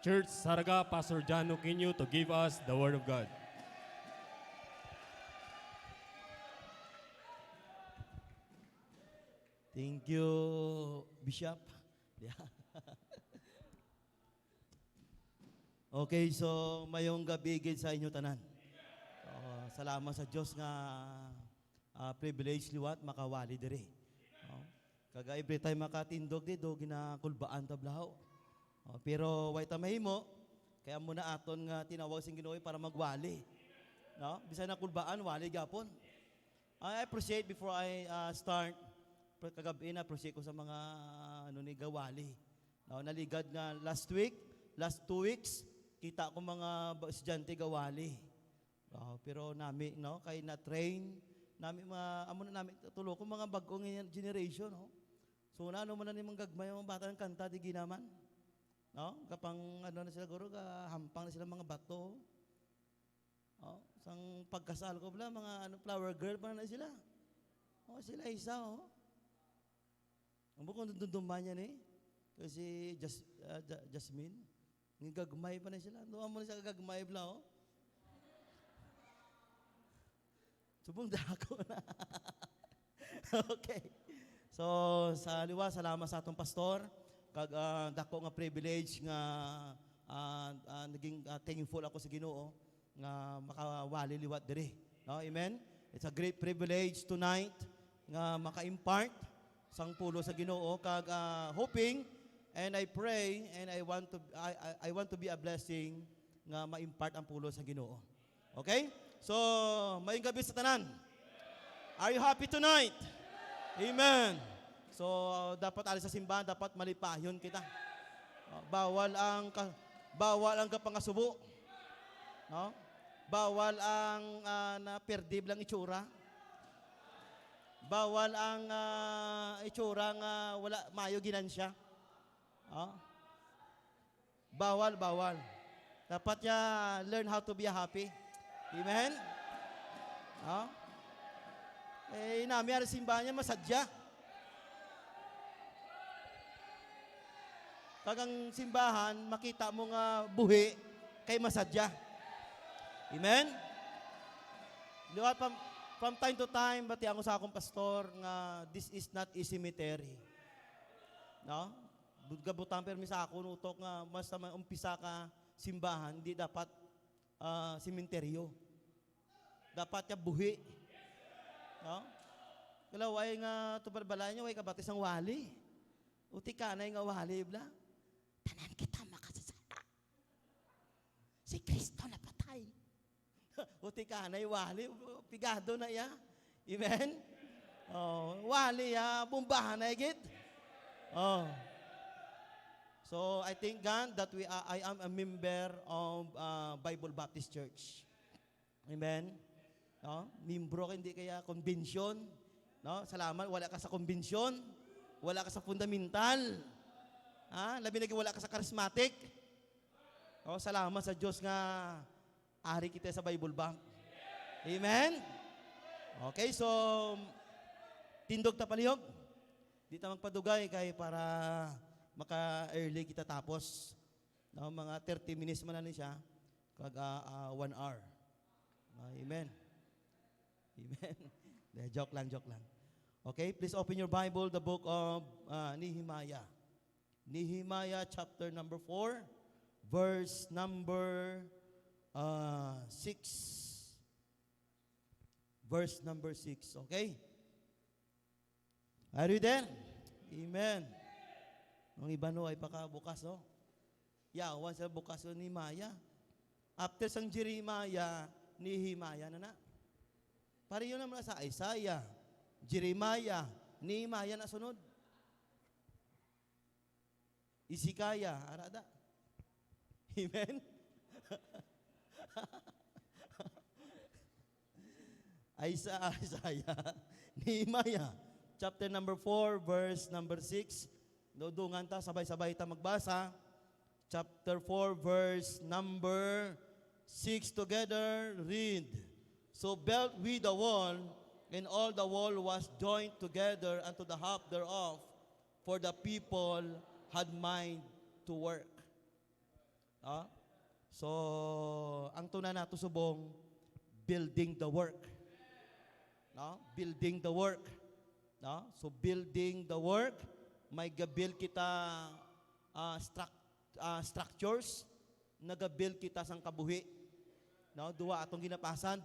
Church Saraga, Pastor John Oquino to give us the Word of God. Thank you, Bishop. Yeah. Okay, so mayong gabi gid sa inyo tanan. Salamat sa Dios nga privilege liwat makawali diri. Kaga every time makatindog dito ginakulbaan tablaw. Pero way ta mahimo kaya muna aton nga tinawag sing Ginoo para magwali. No? Bisan na kulbaan wali gapon. I appreciate before I start kagabi na appreciate ko sa mga ni gawali. No, naligad nga last 2 weeks kita ko mga estudyante gawali. Pero nami no kay na train nami amo na nami tulo ko mga bag-ong generation no. So na man na nimong gagmay mga bata ng kanta di ginaman. No? Kapang na sila guro hampang na sila mga bato. Sang pagkasal ko bla mga flower girl pa na sila. Sila isa Ang bukong dunduman niya ni kasi Jasmine ng gagmay pa na sila. Doon mo na sa gagmay bla Subong dako na. Okay. So sa liwa salamat sa atong pastor kag dako nga privilege nga naging thankful ako sa Ginoo nga makawali liwat diri. No, amen. It's a great privilege tonight nga maka-impart sang pulo sa Ginoo kag hoping and I pray and I want to be a blessing nga ma-impart ang pulo sa Ginoo. Okay? So, maayong gabi sa tanan. Are you happy tonight? Amen. So, dapat alis sa simbahan, dapat malipahyon kita. Bawal ang kapangasubo. No? Bawal ang na-perdib lang itsura. Bawal ang itsura nga wala mayo ginansya. Bawal. Dapat niya learn how to be happy. Amen? Nami ang simbahan niya masadya. Kagang simbahan, makita mo nga buhi kay masadya. Amen? Liwat from time to time, bati ako sa akong pastor nga this is not a cemetery. No? Budgabutang permi sa ako utok nga mas umpisa ka simbahan, hindi dapat sementeryo. Dapat ya buhi. No? Kalaway nga tubalbalay niyo way kabatis ang wali. Uti kanay nga wali bla. Tanan kita makasasara. Si Kristo na patay. Uti kanay wali pigado na ya. Amen. Wali ya bumbahan na gid. So I thank God that I am a member of Bible Baptist Church. Amen. No? Membro ka hindi kaya convention. No? Salamat wala ka sa convention, wala ka sa fundamental. Labi na wala ka sa charismatic. Salamat sa Diyos nga ari kita sa Bible Bank. Amen. Okay, so tindog ta palihog. Di ta magpadugay kay para maka-early kita tapos. No, mga 30 minutes man na siya kag 1 hour. Amen. Amen. Joke lang. Okay, please open your Bible, the book of Nehemiah. Nehemiah chapter number 4, verse number 6. Verse number 6, okay? Are you there? Amen. Ang iba no ay pakabukas, no? Once bukas ni Nehemiah. After sang Jeremiah, Nehemiah na. Para yun naman sa Isaiah, Jeremiah, Nehemiah na sunod. Isikaya, arada. Amen? Isaiah, Nehemiah, chapter number 4, verse number 6. Dudungan ta, sabay-sabay ta magbasa. Chapter 4, verse number 6 together, read. So built we the wall, and all the wall was joined together unto the half thereof, for the people had mind to work. So, ang tuna nato subong, building the work. No? Building the work. No? So, building the work, may gabuild kita structures, nagabuild kita sang kabuhi. No? Duwa atong ginapasan,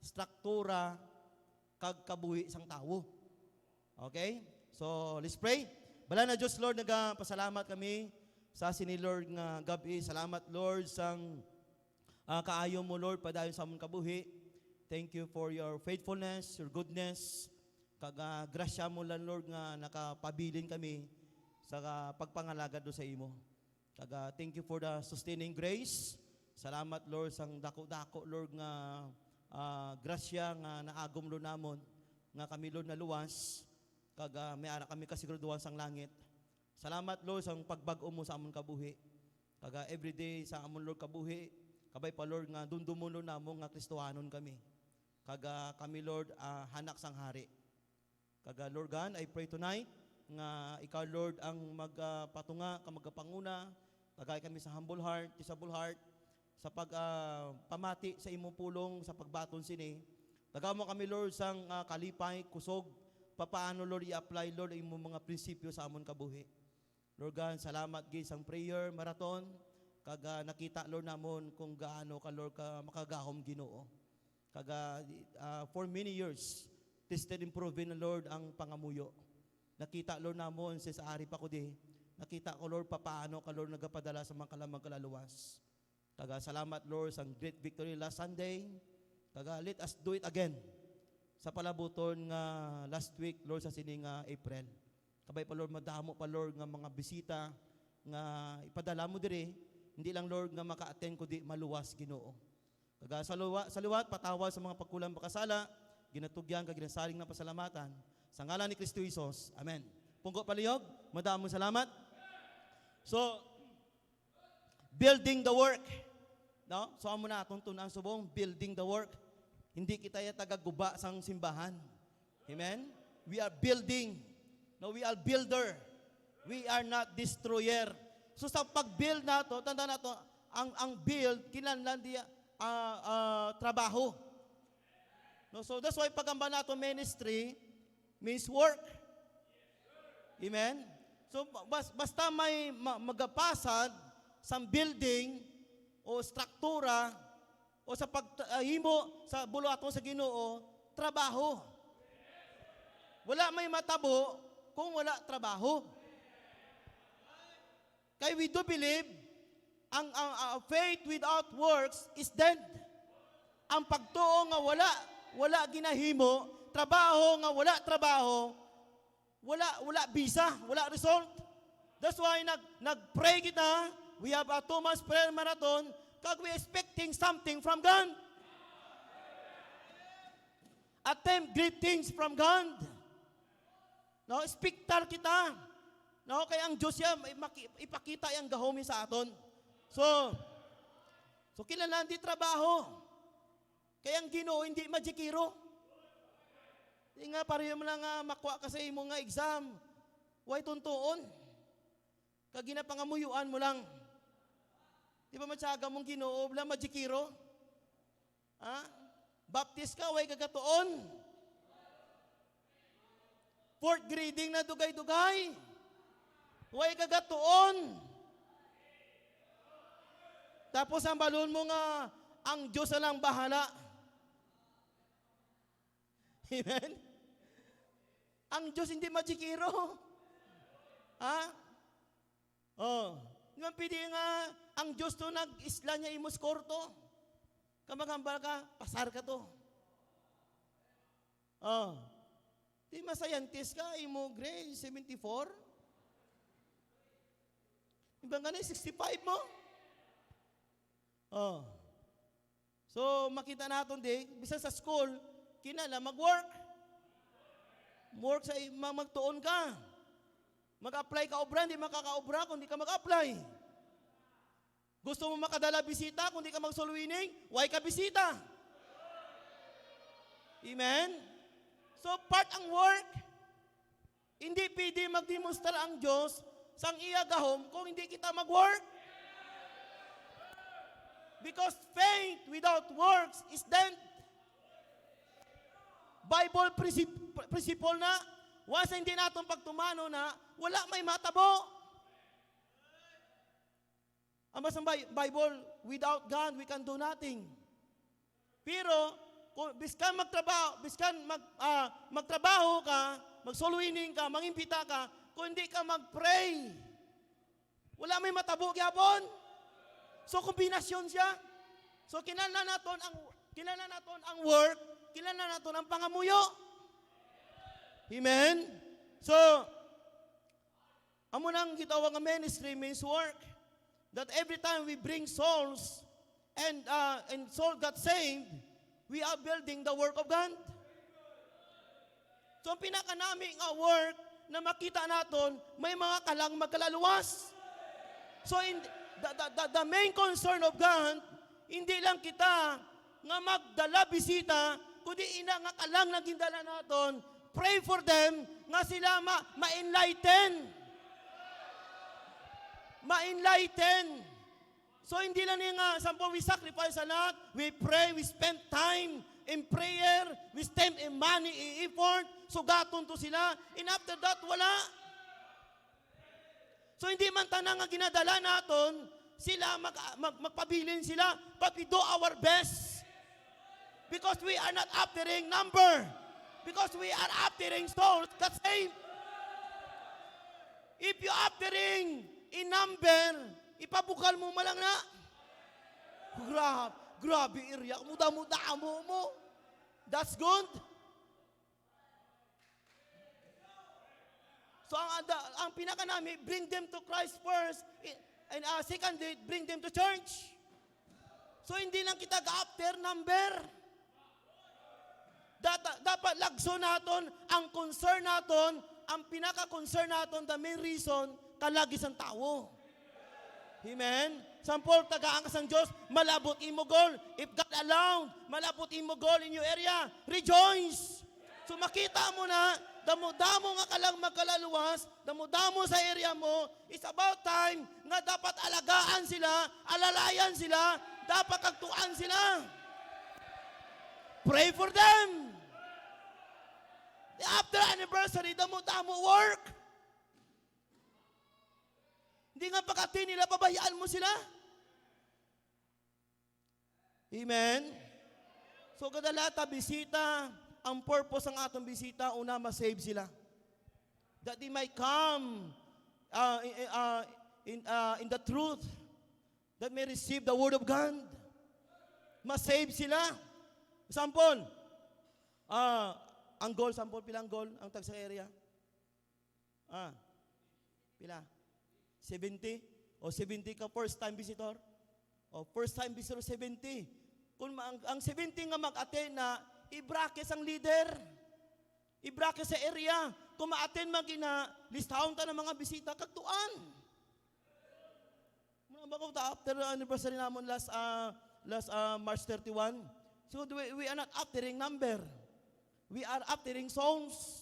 struktura, kag kabuhi sang tao. Okay? So, let's pray. Bala na Diyos, Lord, nagpasalamat kami sa sini Lord nga gabi. Salamat, Lord, sang kaayo mo, Lord, padayon sa among kabuhi. Thank you for your faithfulness, your goodness. Kag grasya mo lang, Lord, nga nakapabilin kami sa pagpangalaga do sa imo. Kag thank you for the sustaining grace. Salamat, Lord, sang dako-dako, Lord, nga grasya nga naagom, Lord, namon. Nga kami, Lord, na luwas. Kag may ara kami kasiguraduhan sang langit. Salamat, Lord, sa pagbag-o mo sa amon kabuhi. Kaga everyday sa amon, Lord, kabuhi. Kabay pa, Lord, nga dundumuno na mo nga Kristohanon kami. Kaga kami, Lord, hanak sang hari. Kaga, Lord God, I pray tonight nga ikaw, Lord, ang magpatunga, magpanguna. Tagay kami sa humble heart, teachable heart, sa pamati sa imong pulong, sa pagbaton sini. Taga mo kami, Lord, sang kalipay, kusog, papaano, Lord, i-apply, Lord, imong mga prinsipyo sa amon kabuhi. Lord God, salamat gid sang prayer marathon. Kaga nakita, Lord, namon kung gaano ka, Lord, ka makagahom Ginoo. Kaga for many years, tested and proven, Lord, ang pangamuyo. Nakita, Lord, namon sa ari pa ko di. Nakita ko, Lord, papaano ka, Lord, nagapadala sa mga kalamang kalaluwas. Kaga salamat, Lord, sang great victory last Sunday. Kaga let us do it again. Sa palabuton nga last week, Lord, sa sining April. Kabay pa, Lord, madamo pa, Lord, nga mga bisita nga ipadala mo diri. Hindi lang, Lord, nga maka-attend ko di maluwas Ginoo. Kaga sa luwat patawad sa mga pagkulang makasala, ginatugyan kag ginasaling na pasalamatan sa ngalan ni Kristo Jesus. Amen. Punggo palihog, madamong salamat. So, building the work. No? So amo na atong tunang subong, building the work. Hindi kita ya tagaguba sang simbahan. Amen. We are building. No, we are builder. We are not destroyer. So sa pag-build nato, tanda nato, ang build kinahanglan diya trabaho. No, so that's why pagamba nato ministry means work. Amen. So basta may magapasad sa building o struktura o sa paghimo sa buluhaton sa Ginoo, trabaho. Wala may matabo kung wala trabaho. Kaya we do believe ang faith without works is dead. Ang pagtuo nga wala ginahimo, trabaho nga wala trabaho, wala visa, wala result. That's why nag-pray kita. We have a 2 months prayer marathon kag we expecting something from God. Attempt great things from God. No, expectar kita. No, kaya ang Diyos ya ipakita yang gahomi sa aton. So kinahanglan di trabaho. Kaya ang Ginoo hindi magikiro. Di nga pareho mo lang makuha ka sa imo nga exam. Way tuntuon. Kag ginapangamuyuan mo lang. Di ba matyaga mong Ginoo wala magikiro? Ha? Baptist ka way kagatuon. 4th grading na dugay-dugay. Way kagatuon. Tapos ang balon mo nga, ang Diyos na lang bahala. Amen? Ang Diyos hindi magikiro. Ha? Oh. Di ba pwede nga, ang Diyos to nag-isla niya imos korto. Kamagambal ka, pasar ka to. Oh. Di masayantist ka, imo grade 74. Ibang ganun, 65 mo. Oh. So, makita natin di, bisa sa school, kinala mag-work. Work sa magtuon ka. Mag-apply ka obra, hindi makaka-obra kung di ka mag-apply. Gusto mo makadala bisita, kung di ka mag-solwining, why ka bisita? Amen? So, part ang work. Hindi pwede magdemonstrate ang Diyos sang iya gahom kung hindi kita mag-work. Because faith without works is dead. Bible principle na, once hindi natin pagtumano na, wala may matabo. Ang basang Bible, without God, we can do nothing. Pero, kung biskan magtrabaho ka, magsuluining ka, mangimpita ka, kung hindi ka mag-pray, wala may matabo gyapon. So, kombinasyon siya. So, kinala naton ang work, kilala naton ang pangamuyo. Amen? So, amo nang gitawag nga ministry means work. That every time we bring souls and soul got saved, we are building the work of God. So, ang pinakanami nga work na makita naton, may mga kalang magkalaluwas. So, the main concern of God, hindi lang kita nga magdala bisita, kundi ina nga kalang nagindala naton, pray for them, nga sila ma-enlighten. Ma-enlighten. So, hindi lang nga, sample, we sacrifice a lot, we pray, we spend time in prayer, we spend in money, in effort, sugaton to sila, and after that, wala. So, hindi man tanang nga ginadala naton, sila magpabilin sila, but we do our best. Because we are not aftering number. Because we are aftering souls that same. If you aftering in number, ipabukal mo malang na. Grabe area, muda-muda mo. That's good. So ang pinaka namin, bring them to Christ first, and secondly, bring them to church. So hindi lang kita ga-after number. Dapat lagso naton, ang concern naton, ang pinaka-concern naton, the main reason, kalagis ang tao. Amen? Sampol, taga-angkas ang Diyos, malabot imo goal. If God allowed, malabot imo goal in your area, rejoice. So makita mo na, damo-damo nga kalang magkalaluwas, damo-damo sa area mo, it's about time nga dapat alagaan sila, alalayan sila, dapat kagtuan sila. Pray for them. After anniversary, damo-damo work. Hindi nga pagkati nila, pabayaan mo sila. Amen? So kadalata, bisita, ang purpose ng atong bisita, una, masave sila. That they might come in the truth, that may receive the word of God. Masave sila. Example, ang goal, sample, pilang goal ang tag sa area? Pila? 70? O 70 ka first time visitor? O first time visitor 70. Kung ang 70 nga mag-attend na, i-bracket ang leader. I-bracket sa area. Kung ma-attend magina, listahon ta ng mga bisita, kagtuan. Muna ba ko after anniversary namon last March 31? So we are not aftering number. We are aftering songs.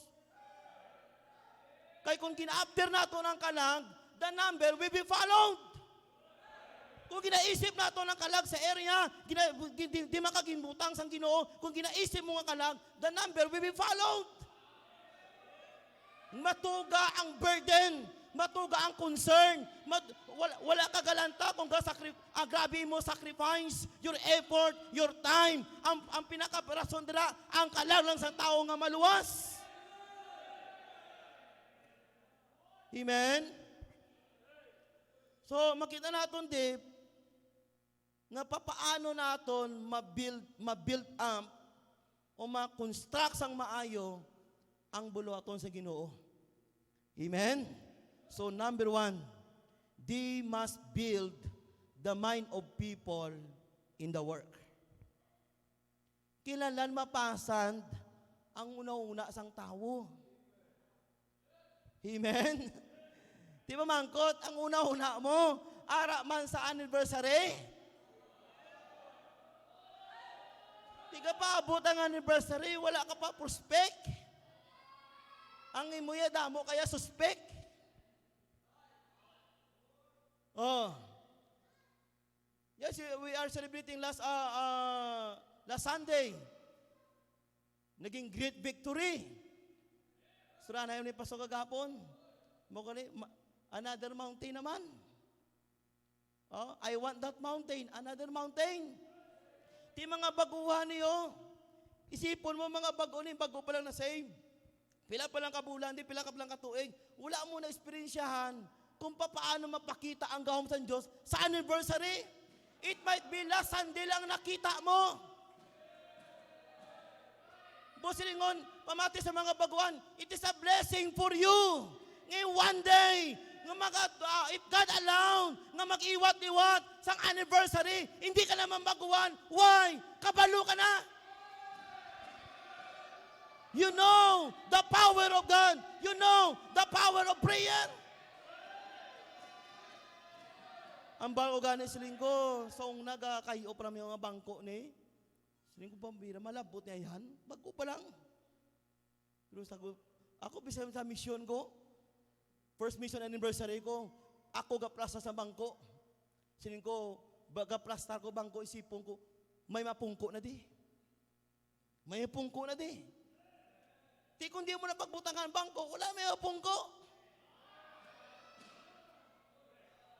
Kaya kung kina-after nato ng kalag, the number will be followed. Kung ginaisip nato ng kalag sa area, di makagimbutang sang Ginoo, kung ginaisip mo nga kalag, the number will be followed. Matuga ang burden, matuga ang concern, wala ka galanta kung grabe mo sacrifice, your effort, your time. Ang pinaka-rason dira, ang kalag lang sa tao nga maluwas. Amen? So, makita natin di, nga papaano natin ma-build up o ma-construct sang maayo ang buluhaton sa Ginoo. Amen? So, number one, they must build the mind of people in the work. Kilanlan mapasan ang una-una sang tao. Amen? Di ba mangkot, ang una-una mo, ara man sa anniversary? Di ka pa abot ang anniversary, wala ka pa prospect. Ang imuya damo kaya suspect. Yes, we are celebrating last Sunday. Naging great victory. Sura na yun ni Pastor kagapon. Another mountain naman. Oh, I want that mountain. Another mountain. Ti mga baguhan niyo. Isipon mo mga bago ni, bago pa lang na save. Pila pa lang kabulan, di pila ka pa lang katuig. Wala mo na eksperyensyahan kung paano mapakita ang gahom sa Diyos sa anniversary. It might be last Sunday lang nakita mo. Busilingon, pamati sa mga baguhan, it is a blessing for you. Ngayon one day, if God allow, nga mag-iwat-iwat sa anniversary, hindi ka naman baguhan. Why? Kabalo ka na. You know the power of God. You know the power of prayer. Ang bago gani siling ko, saong nagakahiyo pa namin mga bangko ni, siling ko pambira, malabot niya yan, bago pa lang. Pero ako bisa sa mission ko, first mission anniversary ko, ako gaplasta sa bangko. Siling ko, gaplasta ko bangko, isipon ko, may mapungko na di. May pungko na di. Di kung di mo na pagbutangan bangko, wala may pungko.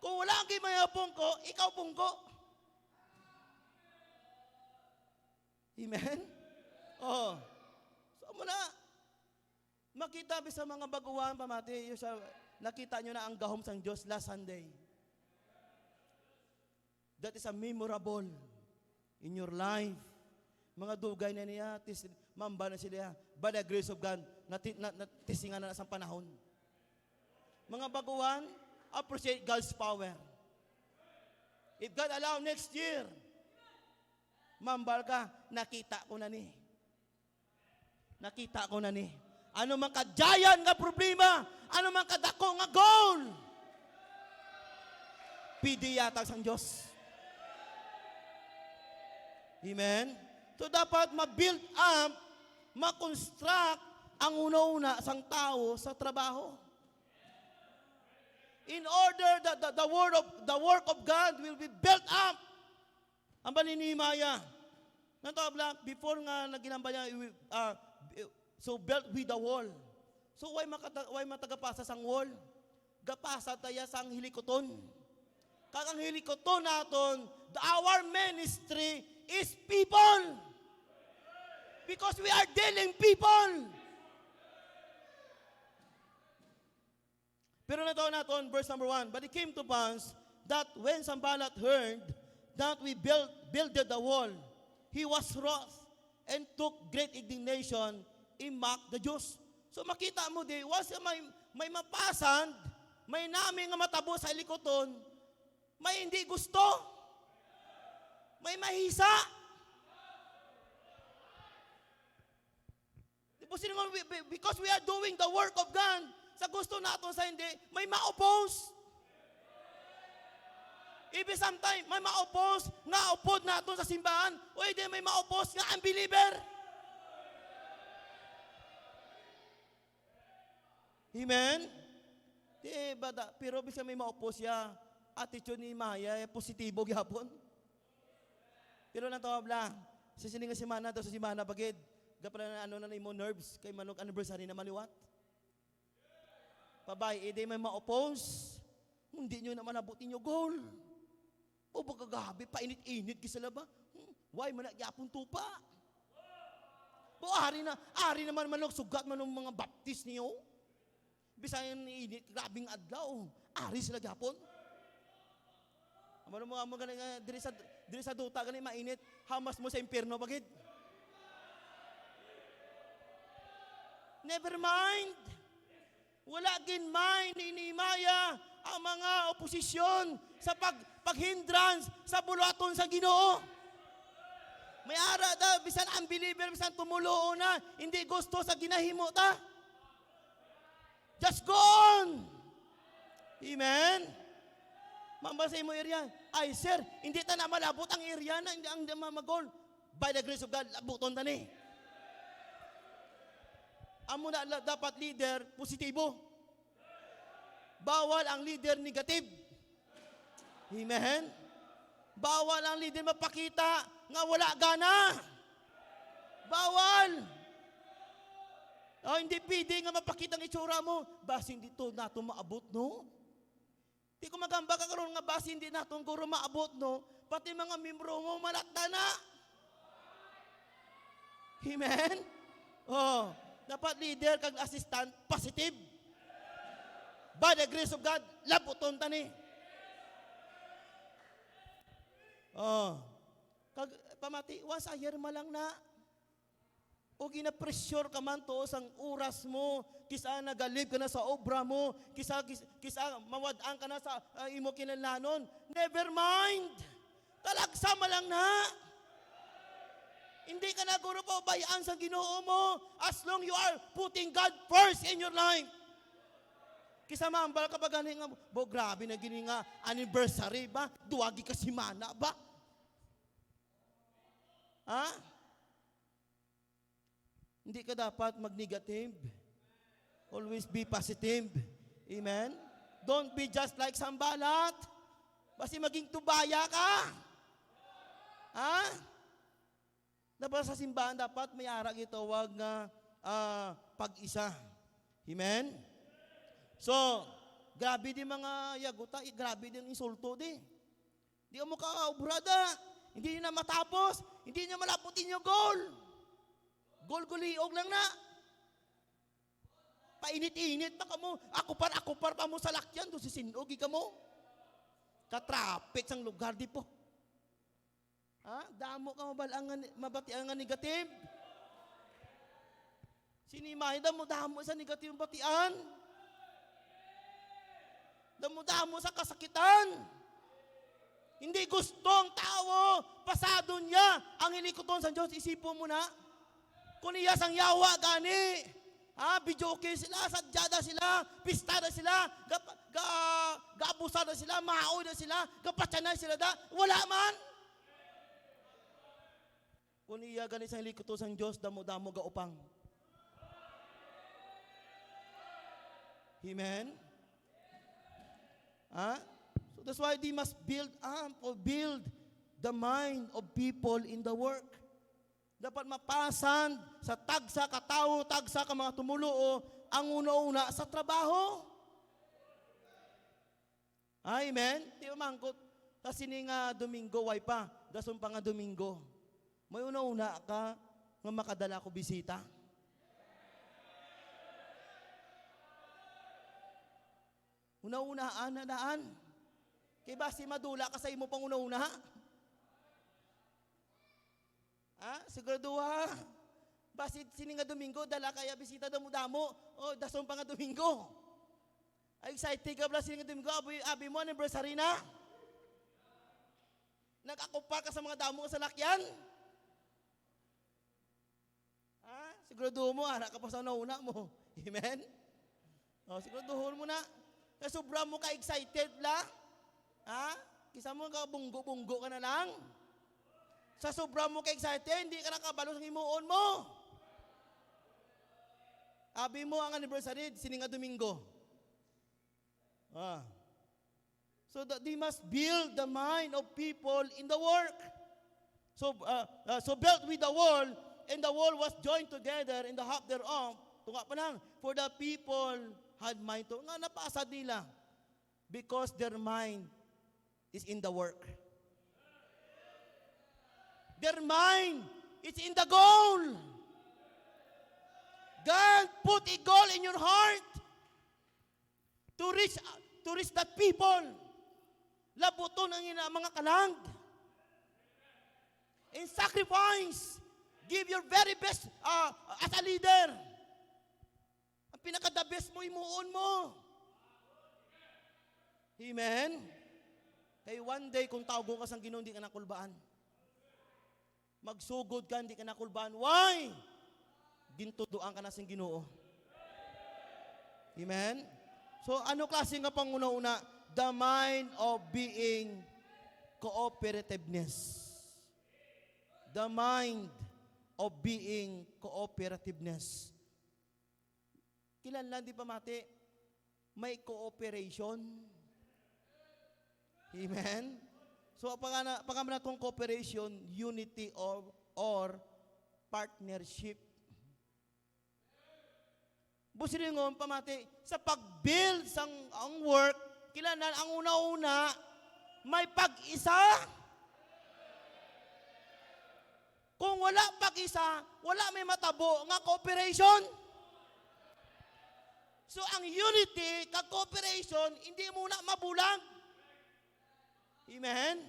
Kung wala kang may pungko, ikaw pungko. Amen? Oh. So mo na, makita sa mga baguhan, pamati, nakita nyo na ang gahom sang Diyos last Sunday. That is a memorable in your life. Mga dugay na niya, mamba na sila, by the grace of God, natisingan na sa panahon. Mga baguhan, appreciate God's power. If God allow next year, mambal ka, nakita ko na ni. Nakita ko na ni. Ano man kadyayan nga problema, ano man kadako nga goal, pidi yatag sang Diyos. Amen? So dapat ma-build up, ma-construct ang una-una sang tao sa trabaho. In order that the work of God will be built up. Ang baninimaya. Before nga naginamba niya, so built with the wall. So why matagapasa sang wall? Gapasa taya sang hilikoton. Kakang hilikoton naton, our ministry is people. Because we are dealing people. Pero nataon natin, verse number 1, but it came to pass that when Sanballat heard that we builded the wall, he was wroth and took great indignation in mock the Jews. So makita mo di, was may mapasan, may namin nga matabo sa likoton, may hindi gusto, may mahisa. Because we are doing the work of God, sa gusto natin sa hindi, may ma-oppose. Even sometimes, may ma-oppose, na-oppose natin sa simbahan, o hindi may ma-oppose nga unbeliever. Amen? Diba, pero bisa may ma-oppose ya, attitude ni Maya, positibo gyapon. Pero natawab lang, sisiling nga simana, daw sa simana bagid, gapala na na imo nerves, kay manok anniversary na maliwat. Pabay, edi may ma-oppose, hindi nyo naman abutin nyo goal. O bagagabi, painit-init kisa laba. Why, managyapon tupa. O ari naman manok, sugat man ng mga baptist niyo. Bisayan init, grabing adlaw. Ari sila gyapon. Amano mo galing diri sa duta galing mainit, hamas mo sa impierno bagid. Never mind. Wala gin mind ni Nehemiah ang mga oposisyon sa paghindrance sa bulaton sa Ginoo. May ara da bisan unbeliever, bisan tumulo na, hindi gusto sa ginahimo ta. Just go on. Amen. Mambasa mo area. Ay sir, hindi ta na malabot ang area na hindi ang magol. By the grace of God, labuton ta ni. Amo na dapat leader positibo. Bawal ang leader negative. Amen. Bawal ang leader mapakita nga wala gana. Bawal. Oh, hindi pwede nga mapakita ang itsura mo. Basi hindi to nato maabot, no? Di ko magamba ka karon nga basi hindi nato guro maabot, no? Pati mga membro mo malakda na. Amen? Oh, dapat leader kag assistant positive. By the grace of God, labuton tani. Oh. Kag pamati once a year malang na. O gina-pressure ka man to sang oras mo, kisa nagalib ka na sa obra mo, kisa mawadaan ka na sa imo kinalanon. Never mind. Talagsama lang na. Hindi ka na guro pa bayaan sa Ginoo mo as long you are putting God first in your life. Kisa mambal ka pa gani nga, bo grabe na gini nga anniversary ba? Duwagi ka simana ba? Ha? Hindi ka dapat mag-negative. Always be positive. Amen? Don't be just like sambalat. Basi maging tubaya ka. Ha? Dapat sa simbahan, dapat may arag ito, wag nga pag-isa. Amen? So, grabe din mga yaguta, grabe din insulto di. Di mo ka-obrada. Hindi na matapos. Hindi niya malaputin yung goal. Goal-guliog lang na. Painit-init pa ka mo. Akupar pa mo sa lakyan. Doon si sinugi ka mo. Katrapit sang lugar di po. Ha? Damo ka mabatian nga negative. Sinimay, damo sa negative batian. Damo sa kasakitan. Hindi gustong tao, pasado niya ang ilikuton sa Diyos. Isipon mo na, kung iya sang yawa gani, bijoke sila, sadyada sila, pistada sila, gaabusada sila, mahaoy na sila, gapatsanay sila da, wala man. Kung iya gani sang ilikuton sa Diyos, damo-damo gaupang. Amen? So that's why they must build the mind of people in the work. Dapat mapasan sa tagsa ka tao, tagsa ka mga tumuluo, ang una-una sa trabaho. Amen? Di ba mangkot? Kasi ni nga Domingo, way pa. Dason pa nga Domingo. May una-una ka nga makadala ko bisita. Una-unaan na daan. Kaya ba si madula ka sa imo pang una-una? Sigurado ha? Basit sininga Domingo, dala kaya bisita damo-damo. O, dason pa nga Domingo. Ay, excited ka ba sininga Domingo? Abi mo, anniversary na? Nag-akupar ka sa mga damo sa lakyan? Sigurado mo, anak ka pa sa nauna mo. Amen? O, siguraduhon mo na. Sobra mo ka-excited la? Kisa mo ka bunggo-bunggo ka na lang? Sa sobra mo ka-excited, hindi ka nakabalo sa imuon mo. Abi mo ang anniversary, sininga Domingo. So that they must build the mind of people in the work. So built with the wall, and the wall was joined together in the half thereof. Tunga pa lang, for the people had mind to. Nga napasad nila. Because their mind is in the work. Their mind is in the goal. God put a goal in your heart to reach that people. Labuton ang mga kalang. In sacrifice, give your very best as a leader. Ang pinaka-the best mo, imuon mo. Amen? Kaya one day, kung tawgo ka sa Ginoo, hindi ka nakulbaan. Magsugod ka, hindi ka nakulbaan. Why? Gintuduan ka na sa Ginoo. Amen? So, ano klase nga panguna-una? The mind of being cooperativeness. The mind of being cooperativeness. Kilanlan di pa mati, may cooperation. Amen? So, pagkama na itong cooperation, unity, or partnership. Busin nga, pamati, sa pag-build ang work, kailangan ang una-una, may pag-isa. Kung wala pag-isa, wala may matabo nga cooperation. So ang unity, kag-cooperation, hindi muna mabulag. Amen?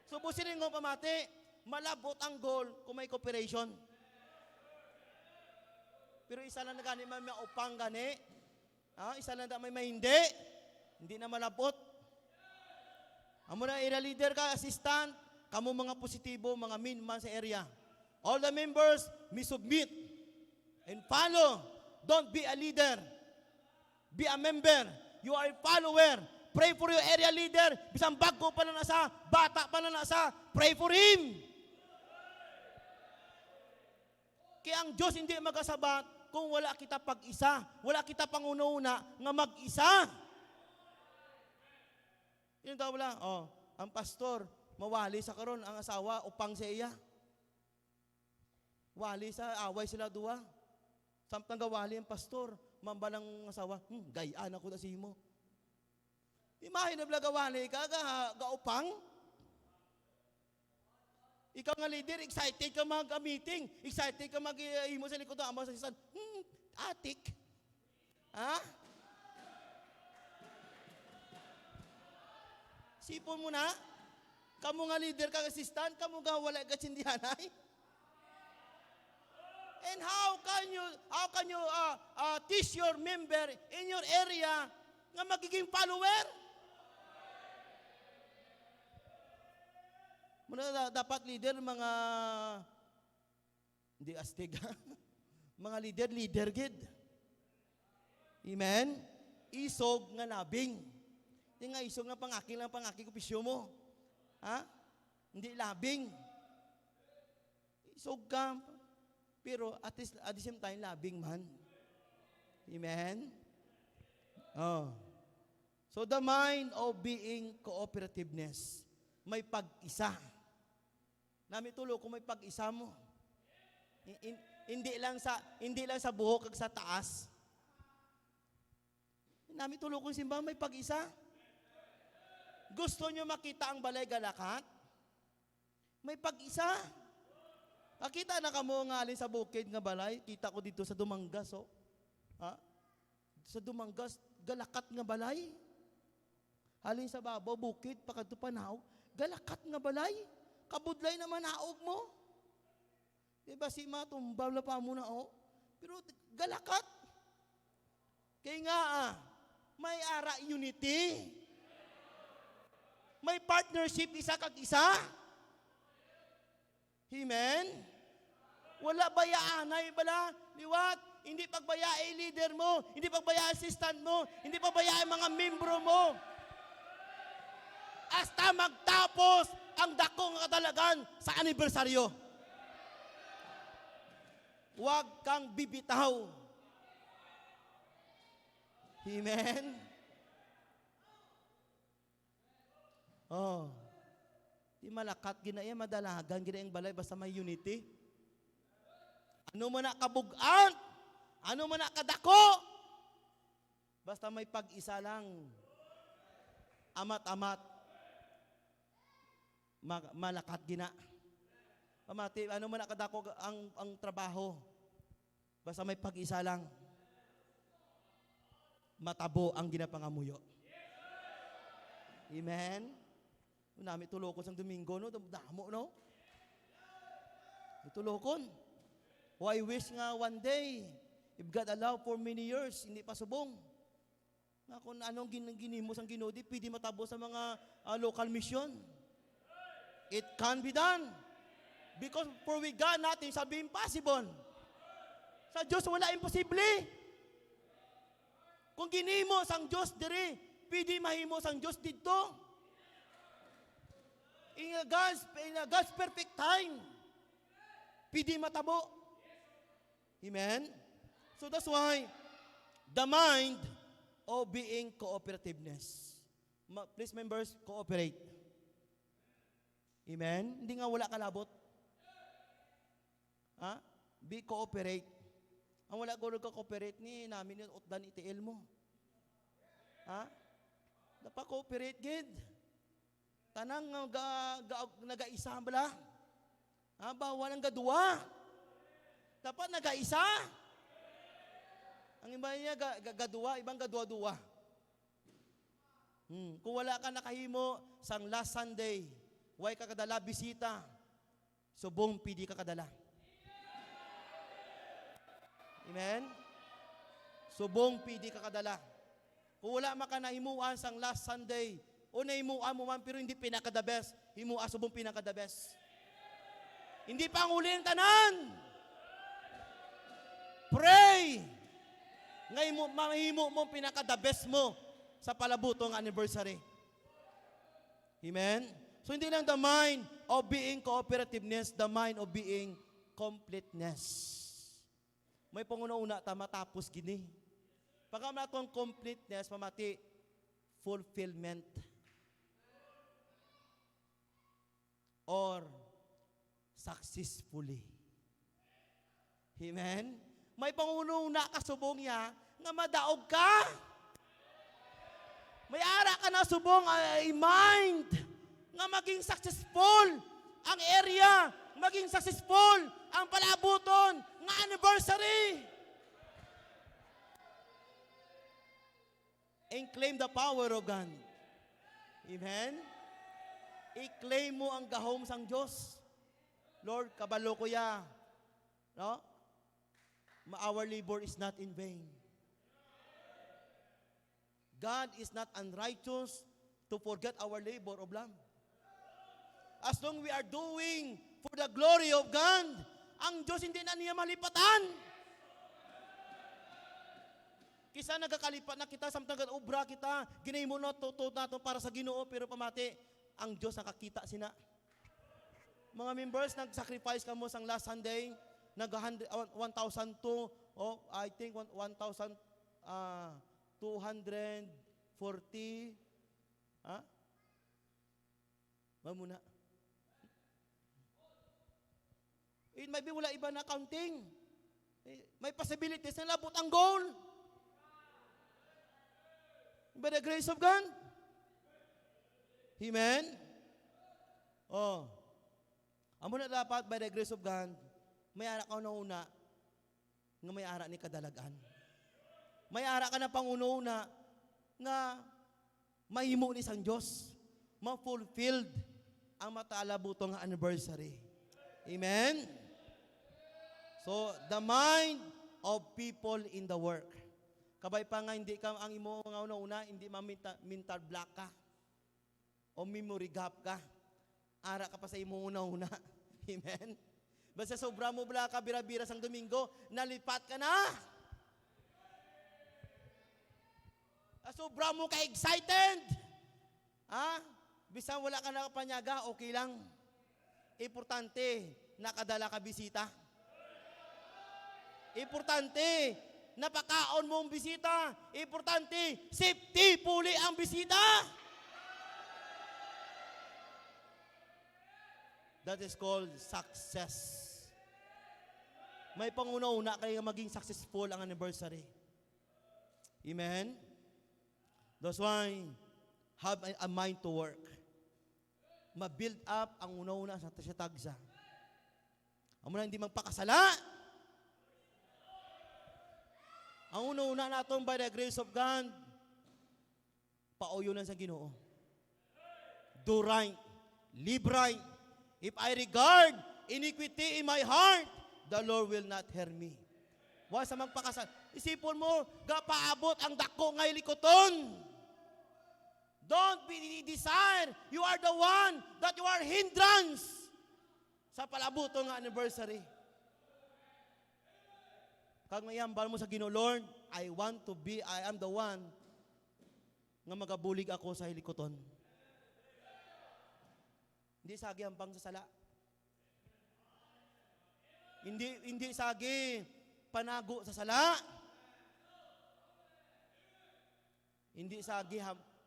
So busin nga pamati, malabot ang goal kung may cooperation. Pero isa lang na gani, may maupang gani. Isa lang na may hindi. Hindi na malabot. Amo na area leader ka, assistant, kamo mga positibo, mga min man sa area. All the members, may submit and follow. Don't be a leader. Be a member. You are a follower. Pray for your area leader. Bisang bago pa na nasa, bata pa na nasa, pray for him. Kaya ang Diyos hindi magasabat kung wala kita pag-isa. Wala kita panguna-una nga mag-isa. Yun daw wala. Ang pastor, mawali sa karon ang asawa, upang sa iya. Wali sa away sila duwa. Samtang gawali ang pastor, mambalang asawa, gayaan ako na si mo. Imahin na bala gawali ka, gaupang. Ikaw nga leader, excited ka mag-meeting, excited ka mag-imo sa likod ng ama sa sisan. Atik. Ha? Sipon mo na, kamu nga leader ka assistant, kamu nga wala ka sindihanay. And how can you teach your member in your area nga magiging follower? Muna dapat leader mga hindi astig mga leader gid. Amen. Isog nga labing. Di nga isog nga pangaki ko pisyo mo. Ha? Hindi labing. Isog ka. Pero at the same time, labing man. Amen? So the mind of being cooperativeness. May pag-isa. Nami tulo kung may pag-isa mo. Hindi lang sa buhok kag sa taas. Nami tulo kung simba may pag-isa. Gusto nyo makita ang balay galakat? May pag-isa. Nakita na kamo nga alin sa bukid nga balay, kita ko dito sa Dumangas, Sa Dumangas, galakat nga balay. Halin sa babaw, bukid, pakadto panaw, galakat nga balay. Kabudlay naman naog mo. Diba si matumbaw la pa mo na pero galakat. Kaya nga may ara unity. May partnership isa kag isa. Amen? Wala bayaanay bala, liwat, hindi pagbayaan leader mo, hindi pagbayaan assistant mo, hindi pagbayaan mga membro mo. Hasta magtapos ang dakong katalagan sa anibersaryo. Huwag kang bibitaw. Amen? Di malakat ginaya madalagan ginayang balay basta may unity. Ano man na kabugan, ano man na kadako, basta may pag-isa lang. Amat-amat. Malakat gina. Pamati, ano man na kadako ang trabaho, basta may pag-isa lang. Matabo ang ginapangamuyo. Amen? Nami tulokon sang Domingo, no? Damo, no? Itulokon. I wish nga one day, if God allow for many years, hindi pa subong. Na kung anong ginimo sang Ginoo, pwede matabo sa mga local mission. It can be done. Because for with God, nothing shall be impossible. Sa Diyos, wala imposible. Kung ginimo sang Diyos diri, pwede mahimo sang Diyos dito. In God's perfect time, pwede matabo. Amen? So that's why, the mind of being cooperativeness. Please members, cooperate. Amen? Hindi nga wala kalabot. Ha? Be cooperate. Ang wala ko nagka-cooperate ni namin yung utdan itiil mo. Ha? Dapat cooperate gid. Tanang nagaisa bala. Ha? Bawal ang gadua. Dapat nagaisa. Ang iba niya gadua, ibang gadua-dua. Kung wala ka nakahimo sang last Sunday, way ka kadala bisita, subong pidi ka kadala. Amen? Subong pidi ka kadala. Kung wala maka nahimuan sang last Sunday, o nahimuan mo man pero hindi pinaka-the best, himua subong pinaka-the best. Hindi pa ang uli ang tanan. Pray! Ngay mo, mahimo mo pinaka-the best mo sa palabutong anniversary. Amen? So hindi lang the mind of being cooperativeness, the mind of being completeness. May panguna-una ta matapos gini. Pagka matong completeness, pamati fulfillment. Or successfully. Amen? May panguna-una kasubong ya nga madaog ka. May ara ka na subong mind nga maging successful ang area, maging successful ang palabuton nga anniversary. And claim the power of God. Amen? I-claim mo ang gahom sang Diyos. Lord, kabalo ko ya. No? Our labor is not in vain. God is not unrighteous to forget our labor of love. As long we are doing for the glory of God, ang Diyos hindi na niya malipatan. Kisa nagakalipat na kita, samtang obra kita, ginay mo na tutod nato para sa Ginoo, pero pamati, ang Diyos nakakita sina. Mga members, nag-sacrifice ka mo sang last Sunday, nag-1,002, I think 1,240, ha? Mamuna. It might be wala iba na accounting. May possibilities na labot ang goal. By the grace of God. Amen? Oh. Amo na dapat by the grace of God, may ara ka na una, nga may ara ni kadalagan. May ara ka na panguna nga mahimo ni sang Diyos, ma-fulfilled ang matalabutong anniversary. Amen? So, the mind of people in the work. Kabay pa nga, hindi ka ang imo nga una-una, hindi mental block ka. O memory gap ka. Ara ka pa sa imo una-una. Amen? Basta sobra mo bala ka, bira-bira sang Domingo, nalipat ka na. Sobra mo ka excited. Ha? Bisan wala ka nakapanyaga, okay lang. Importante, nakadala ka bisita. Importante, napakaon mo ang bisita. Importante, safety, puli ang bisita. That is called success. May panguna-una kayo maging successful ang anniversary. Amen? That's why, have a mind to work. Ma-build up ang una-una sa tagsa. Amo na hindi magpakasala. Ang una-una natin by the grace of God, pauyo lang sa Ginoo. Do right, live right. If I regard iniquity in my heart, the Lord will not hear me. Wa sa magpakasal. Isipon mo, gapaabot ang dako ngay likoton. Don't be desire. You are the one that you are hindrance sa palabuto ng anniversary. Kag mayambal mo sa Ginoo, Lord, I am the one nga magabulig ako sa hilikoton. Hindi sagi hampang sa sala. Hindi sagi panago sa sala. Hindi sagi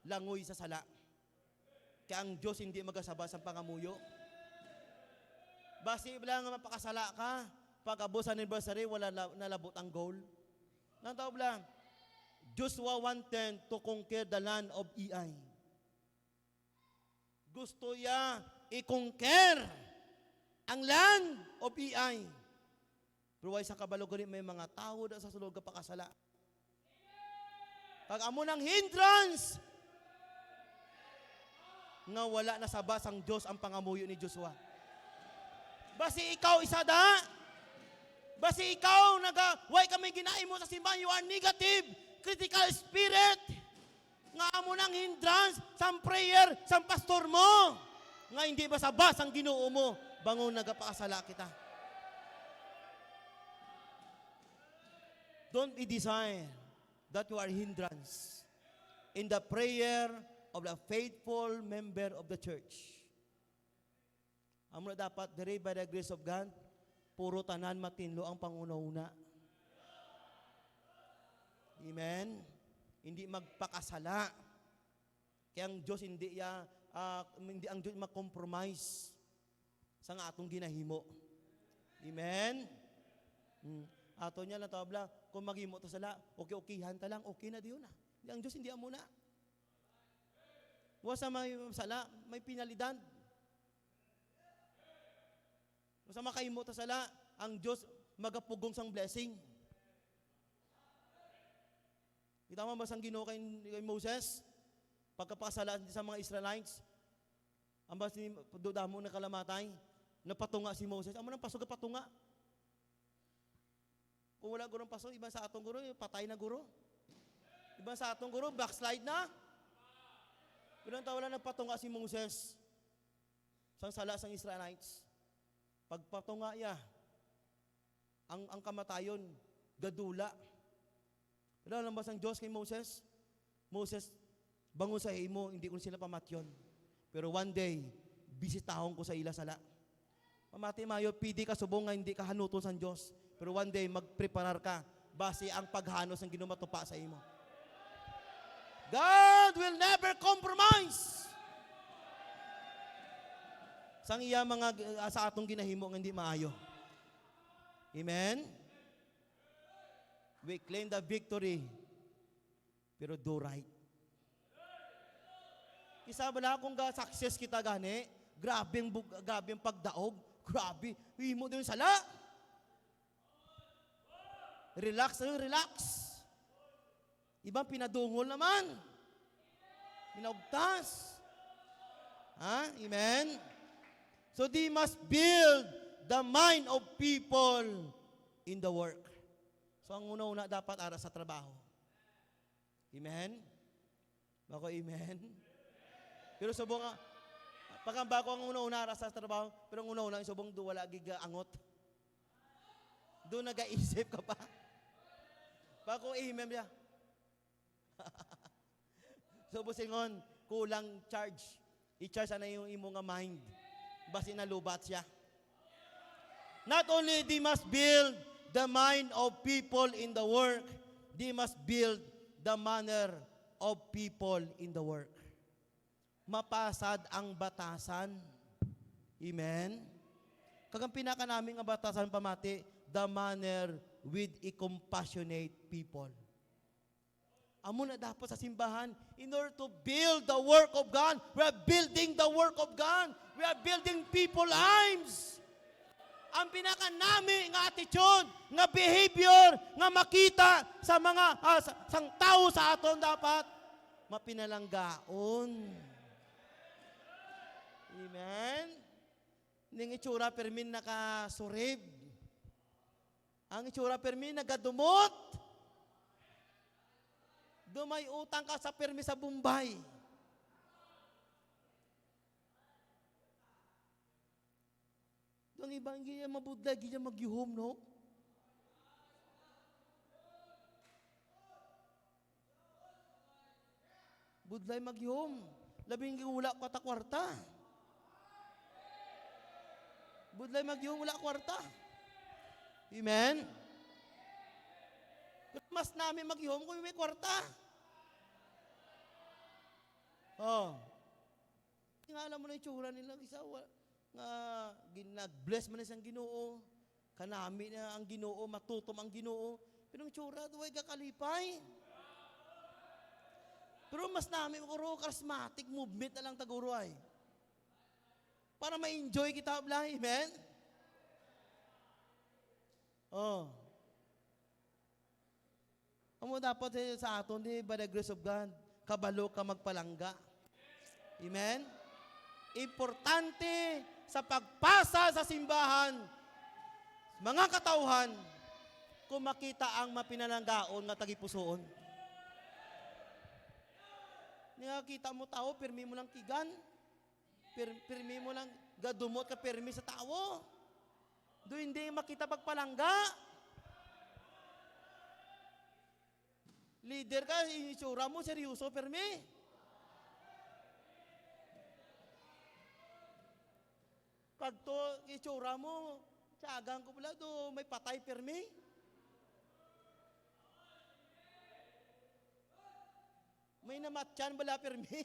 langoy sa sala. Kaya ang Diyos hindi magasaba sa pangamuyo. Basi bala nga mapakasala ka, pag-abot sa anniversary, wala nalabot ang goal. Nantaw bala, Joshua wanted to conquer the land of Ai. Gusto niya i-conquer ang land of Ai. Pero why sa kabalo gani may mga tao da sa sulod ka pakasala. Pag amo ng hindrance, nga wala na sa basang Diyos ang pangamuyo ni Joshua. Basi ikaw isa da. Basi ikaw why kami ginaay mo sa simbahan, you are negative, critical spirit. Nga amo ng hindrance sa prayer sa pastor mo. Nga hindi ba sa basang Ginoo mo, bangon nagapakasala kita. Don't be desire that you are hindrance in the prayer of the faithful member of the church. Amo na dapat, diri by the grace of God, puro tanan matinlo ang panguna-una. Amen? Hindi magpakasala. Kaya ang Diyos hindi ang Diyos mag-compromise sa nga atong ginahimo. Amen? Ato niya lang tabla, kung maghimo to sala, okay-okayhan ta lang, okay na diyon na. Ang Diyos hindi amo na. Wasa may sala, may pinalidad. Wasa makahimo to sala, ang Diyos magapugong sang blessing. Kita mo ba sang Ginoo kay Moses? Pagkapakasala sa mga Israelites, ang bas ni dudamo na kalamatay, napatunga si Moses. Amo nang pasog patunga. Kung wala gurong pasok, iba sa atong guro, patay na guro. Iba sa atong guro, backslide na. Bilang taon wala nagpatunga si Moses sang sala sang Israelites. Pagpatunga ya, ang kamatayon, gadula. Wala lang ba sang Diyos kay Moses? Moses, bangon sa imo, hindi ko sila pamatyon. Pero one day, bisitahon ko sa ila sala. Pamati mayo, pidi ka subong nga hindi ka hanuton sa Diyos. Pero one day, magpreparar ka base ang paghanos ng ginumatupa sa imo. God will never compromise. Sang iya mga sa atong ginahimo nga hindi maayo. Amen? We claim the victory, pero do right. Isa bala kung success kita gani, grabe ang pagdaog, grabe, himo din sala. Relax. Ibang pinadungol naman. Pinaugtas. Ha? Amen? So they must build the mind of people in the work. So ang una-una dapat ara sa trabaho. Amen? Bako amen? Pero subong pagamba ko ang una-una ara sa trabaho, pero ang una-una subong do wala giga angot. Do nagaisip ka pa. Bako amen ya. So busingon, kulang charge. I-charge na yung imo nga mind. Basi nalubat siya. Not only they must build the mind of people in the work, they must build the manner of people in the work. Mapasad ang batasan. Amen? Kagang pinaka namin ang batasan pamati, the manner with a compassionate people. Amo na dapat sa simbahan, in order to build the work of God, we are building the work of God. We are building people lives. Ang pinaka nami nga attitude, nga behavior, nga makita sa mga sang tao sa aton dapat mapinalanggaon. Amen? Ning itsura permin nakasurib. Ang itsura permin nagadumot. Dumay utang ka sa permi sa Bombay. Doon ibang gaya mabudla, gaya magyuhom, no? Budlay magyuhom. Labing wala kwata kwarta. Budlay magyuhom, wala kwarta. Amen? Mas namin magyuhom kung may kwarta. Oh. Nga alam mo na yung tsura nila, isa nga nag-bless man na siyang Ginoo, kanami na ang Ginoo, matutom ang Ginoo, pero ang tsura, duway kakalipay. Pero mas namin ko charismatic movement na lang taguro ay. Para ma-enjoy kita, blay, amen? Oh. Amo dapat sa aton, by the grace of God, kabalo ka magpalangga. Amen? Importante sa pagpasa sa simbahan, mga katauhan, kung makita ang mapinananggaon nga tagipusoon. Nakakita mo tao, pirmi mo lang kigan. Pirmi mo lang gadumot ka pirmi sa tao. Do hindi makita pagpalangga. Leader ka, itsura mo, seryoso, pirmi. Pag to, itsura mo, tiyagang ko pala, do may patay pirmi. May namatyan bala pirmi.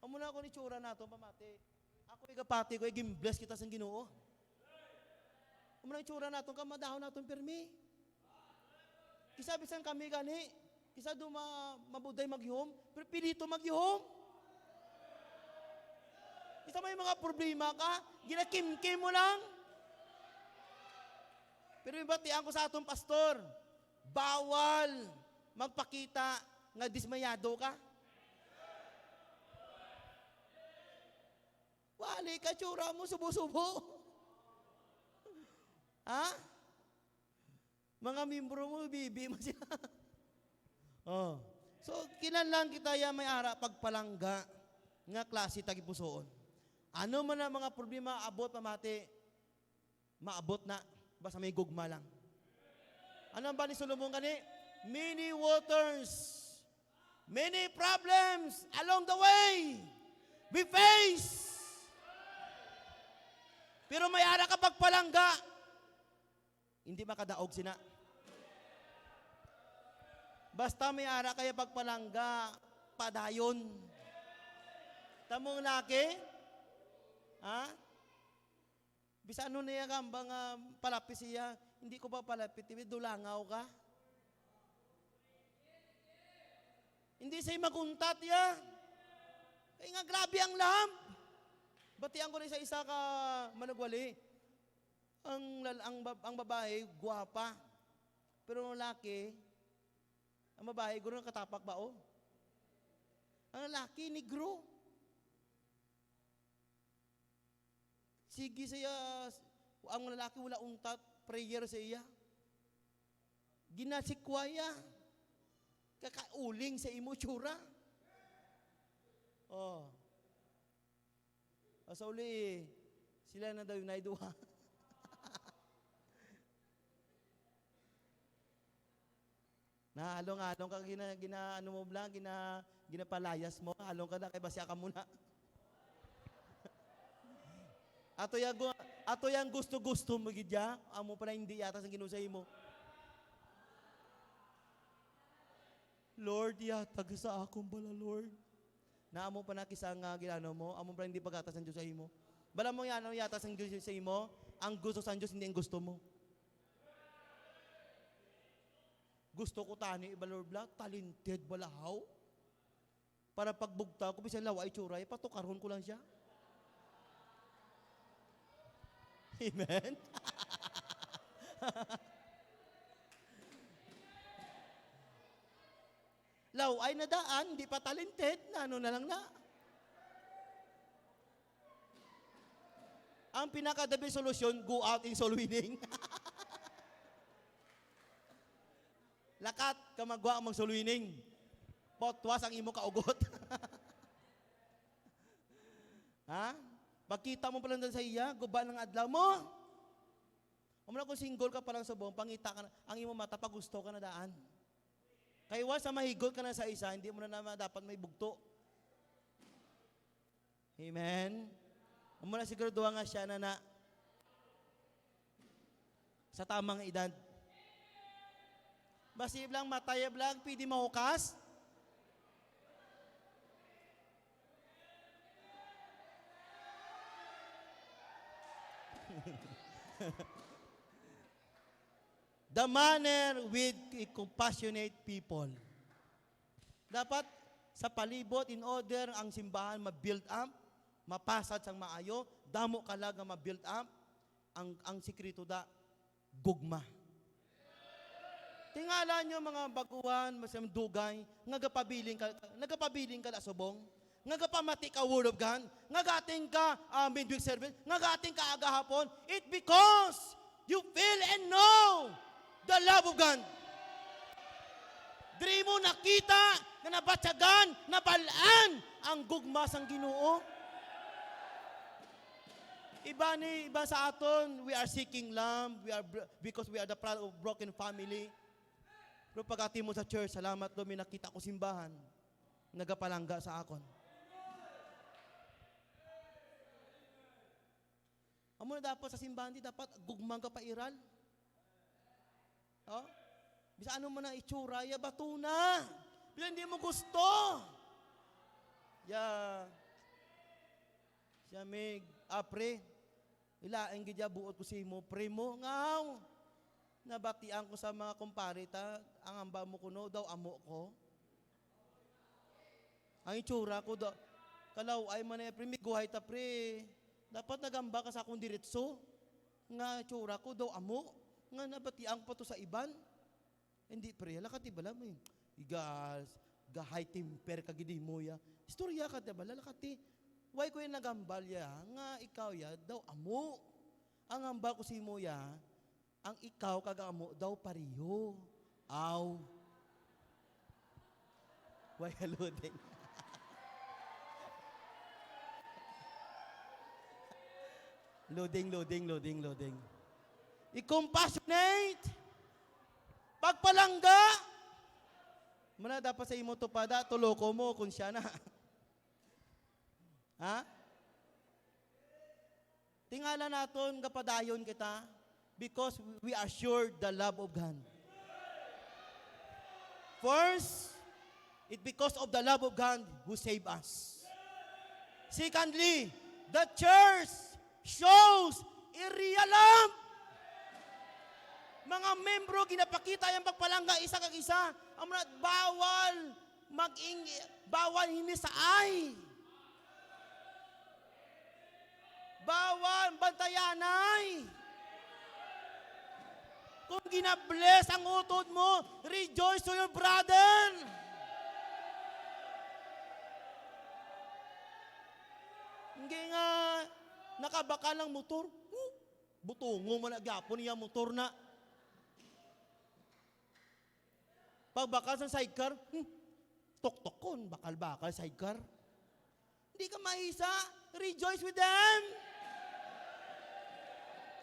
Amo na ako ni tsura nato, pamati. Ako ikapati ko, gimbless kita sa Ginoo. Amo na itsura nato, kamadahon nato pirmi. Kisa bisan kami gani, kisa mabuday maghihom, pero pilito maghihom. Kisa may mga problema ka, ginakimkim mo lang. Pero ibatian ko sa atong pastor, bawal magpakita nga dismayado ka. Wali ka, tsura mo, subo-subo. Ha? Mga membro mo, bibi mo siya. Oh. So, kinanlang kita ya may ara pagpalangga nga klase tagipusoon. Ano man ang mga problema, abot pamati, maabot na, basta may gugma lang. Ano ba ni Solomon gani? Many waters, many problems along the way we face. Pero may ara ka pagpalangga, hindi makadaog sina. Basta may ara kaya pagpalangga, padayon. Tamong laki, ha? Bisa ano niya kambang palapis siya, hindi ko pa palapit, dulangaw ka. Hindi siya maguntat ya. Kaya nga grabe ang lamp. Batian ko rin sa isa ka manugwali. Ang babae, guwapa. Pero ang lalaki, ang babae, guro ng katapak ba o? Ang lalaki, negro. Sige siya, ang lalaki wala untat, prayer sa iya. Ginasikwaya. Kakauling sa imo tsura. Oh. Sa uli, sila na daw yung naiduha. Na halong-halong ka ano mo blang, ginapalayas mo, halong ka na kay basya ka muna. Ato yang gusto-gusto mo gidya, amo pa na hindi yata sa ginusay mo. Lord, yatag sa akong bala, Lord. Na amo pa na kisang ginano mo, amo pa hindi pagkatas ng Diyos sa imo. Bala mo yan, yatas ng Diyos sa imo, ang gusto sa Diyos, hindi ang gusto mo. Gusto ko tani, iba Lord Black, talented balahaw. Para pagbugta ko, bisan lawa ay tsura, patukarhon ko lang siya. Amen? Law ay nadaan, di pa talented, na ano na lang na. Ang pinaka-the best solution, go out in soul winning. Lakat, kamagwa ang mag-soul winning. Potwas ang imo kaugot. Ha? Pagkita mo pa lang sa iya, guba ng adlaw mo. Umula kung single ka pa lang sa buong, pangita ka na, ang imo mata, pag gusto ka na daan. Kaya sa mahigot ka na sa isa, hindi mo na naman dapat may bugto. Amen? Umula siguraduhan nga siya na sa tamang edad. Basib lang, matayab lang, pwede mahukas. The manner with compassionate people. Dapat sa palibot, in order ang simbahan ma-build up, mapasad sang maayo, damo kalag nga ma-build up, ang sikreto da, gugma. Tingala nyo mga baguhan, masam dugay, nagapabiling ka na subong, nagapamati ka word of God, nagating ka midweek service, nagating ka agahapon, it because you feel and know the love of God. Diri mo nakita, na nabatyagan, nabalaan ang gugma sang Ginoo. Iba sa aton, we are seeking love, because we are the proud of broken family. Pero pag mo sa church, salamat do, may nakita ko simbahan, nagapalangga sa akon. Amo na dapat sa simbahan, di dapat gugmang ka pairal. Oh? Bisa ano man ang itsura, ya bato na. Bila hindi mo gusto. Siya may apre. Ilaing gidya buot ko si mo, pre mo, ngaw. Nabatian ko sa mga kumparita, ang amba mo kuno, daw amo ko. Ang itsura ko, kalaw ay man pre, may guhay ta pre. Dapat nagamba ka sa akong diretso. Nga itsura ko, daw amo. Nga nabatian ko pa to sa iban. Hindi pre, lakati bala mo yun. High temper kagidi mo ya. Istorya ka diba, lakati. Why ko yung nagambal ya, nga ikaw ya, daw amo. Ang hamba ko si mo ya, ang ikaw kagamo daw pariyo. Aw. Why haluding? Loading. I-compassionate. Pagpalangga. Muna dapat sa imo to pada, tuloko mo kung siya na. Ha? Tingala naton kapadayon kita because we are sure the love of God. First, it because of the love of God who saved us. Secondly, the church shows real love. Mga membro, ginapakita yung pagpalangga isa kag isa. Amunat, bawal hindi sa ay. Bawal bantayanay. Kung ginabless ang utod mo, rejoice to your brother. Hindi nga, nakabaka ng motor. Butungo mo na gapon niya motor na. Pagbakal sa sidecar, tok-tokon, bakal-bakal sidecar. Hindi ka mahisa, rejoice with them.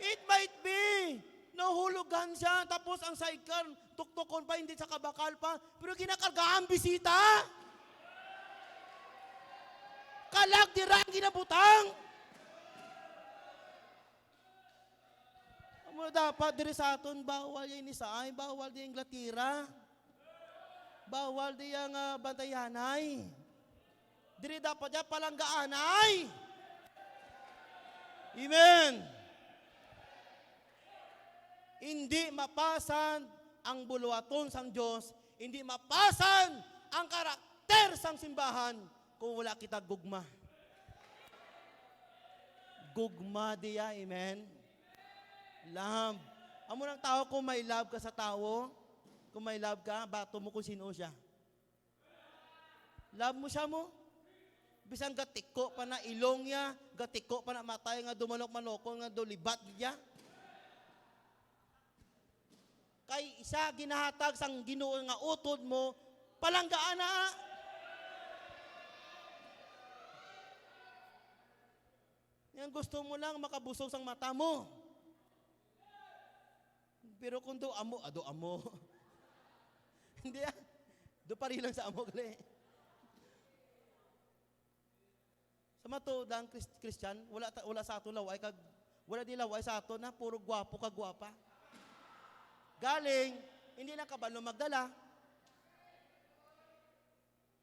It might be, nahulugan siya, tapos ang sidecar, tok-tokon pa, hindi sa kabakal pa, pero kinakarga ang bisita. Kalag dira ang ginabutang. Amo dapat diri sa aton, bawal yung inisaay, bawal yung latira. Bawal diyang bantayanay. Diri dapat niya palanggaanay. Amen. Hindi mapasan ang buluaton sang Diyos, hindi mapasan ang karakter sang simbahan kung wala kita gugma. Gugma diya, amen. Love. Amo ng tao kung may love ka sa tao, kung may love ka, bato mo kung sino siya. Love mo siya mo. Bisang gatiko pa na ilong niya, gatiko pa na matay nga dumanok-manoko nga dolibat niya. Kay isa ginahatag sang Ginoo nga utod mo, palanggaan na. Yang gusto mo lang makabusog sang mata mo. Pero kung do amo. Hindi do pari lang sa amo gali. Sa mato dang Christian, wala sa ato laway kag wala di laway sa ato na puro gwapo kag gwapa. Galing hindi na kabalo magdala.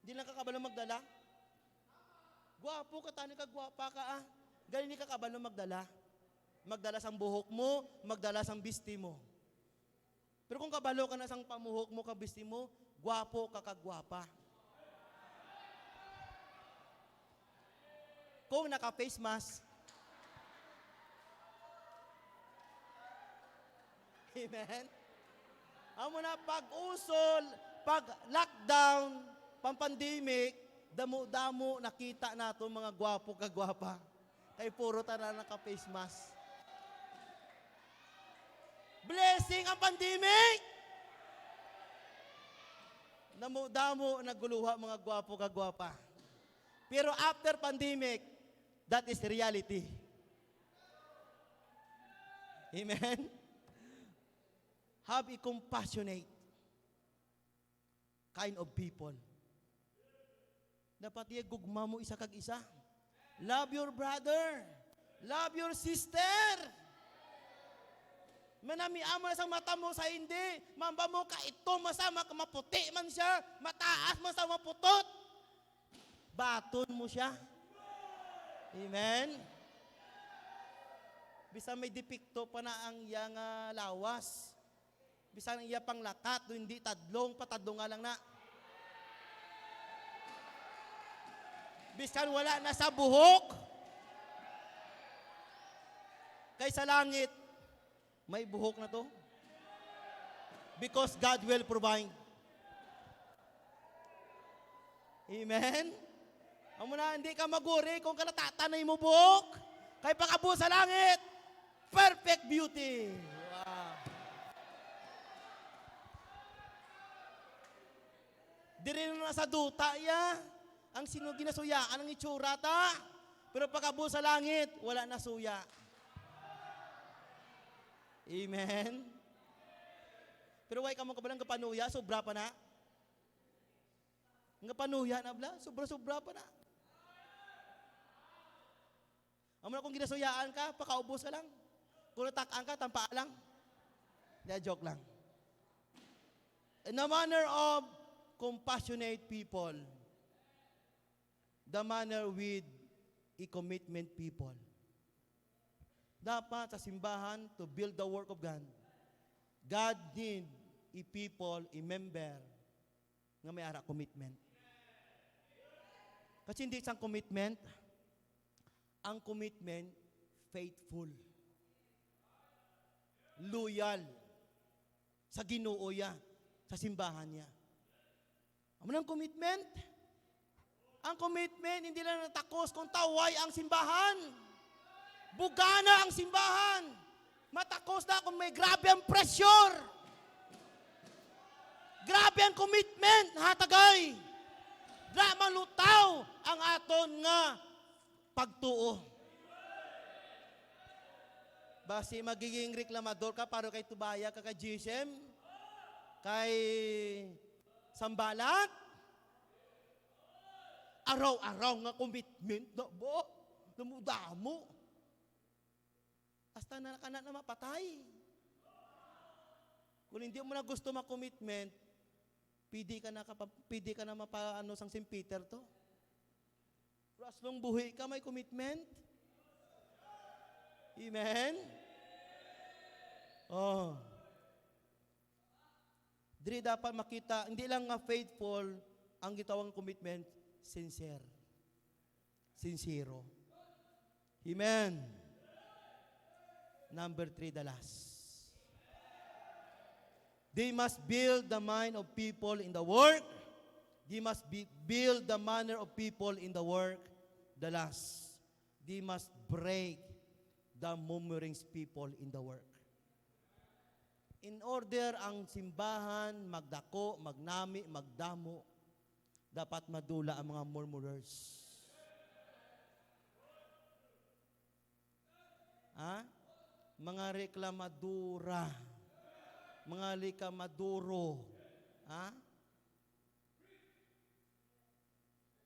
Hindi na kakabalo magdala. Gwapo ka tani kag gwapa ka ah. Galing ni kakabalo magdala. magdalas ang buhok mo, magdalas ang bisti mo. Pero kung kabalo ka na sang pamuhok mo, kabisti mo, gwapo ka kagwapa. Kung naka-face mask, amen? Amo na pag-usol, pag-lockdown, pang-pandemic, damo-damo nakita nato mga gwapo kagwapa. Kay puro tara naka-face mask. Blessing ang pandemic! Damo-damo naguluha mga gwapo kagwapa. Pero after pandemic, that is reality. Amen? Have a compassionate kind of people. Dapat gugma mo isa kag isa. Love your brother. Love your sister. Manami ama sa mata mo sa hindi. Mamba mo ka ito masama ka maputi man siya. Mataas man sa maputot. Baton mo siya. Amen? Bisa may depikto pa na ang iyang lawas. Bisa ang iya pang lakat. Hindi tadlong, patadlong nga lang na. Bisan wala na sa buhok. Kay sa langit, may buhok na to. Because God will provide. Amen? Amo na, hindi ka maguri kung kalatatanay mo buhok. Kay pakabu sa langit, perfect beauty. Wow. Diri na sa duta ya. Ang sino ginasuyaan ang itsura ta. Pero pagkabu sa langit, wala na suya. Amen? Pero why ka mo kabalang kapanuya, sobra pa na? Nga panuya na bla, sobra-sobra pa na. Amo na kung ginasuyaan ka, pakaubos ka lang. Kung natakaan ka, tampaa lang. Hindi, joke lang. In a manner of compassionate people, the manner with a commitment people. Dapat sa simbahan to build the work of God, God need a people, a member nga may ara commitment. Kasi hindi isang commitment, ang commitment, faithful, loyal, sa Ginoo niya, sa simbahan niya. Ano ang commitment? Ang commitment, hindi lang natakos kung taway ang simbahan. Bugana ang simbahan. Matakos na kung may grabe ang pressure. Grabe ang commitment, hatagay. Malutaw ang aton nga pagtuo. Basi magiging reklamador ka para kay Tubaya ka kay GSM, kay Sambalat. Araw-araw nga commitment na bo. Namudamo. Hasta na ka na mapatay. Kung hindi mo na gusto ma-commitment, pidi ka na mapaano sang St. Peter to. Pero as long buhi ka, may commitment. Amen? Oh. Dili dapat makita, hindi lang nga faithful ang gitawang commitment, sincere. Sincero. Amen. Number 3, the last. They must build the mind of people in the work. They must build the manner of people in the work. The last. They must break the murmurings people in the work. In order ang simbahan magdako, magnami, magdamo, dapat madula ang mga murmurers. Ha? Mga reklamadura, mga reklamaduro, ha?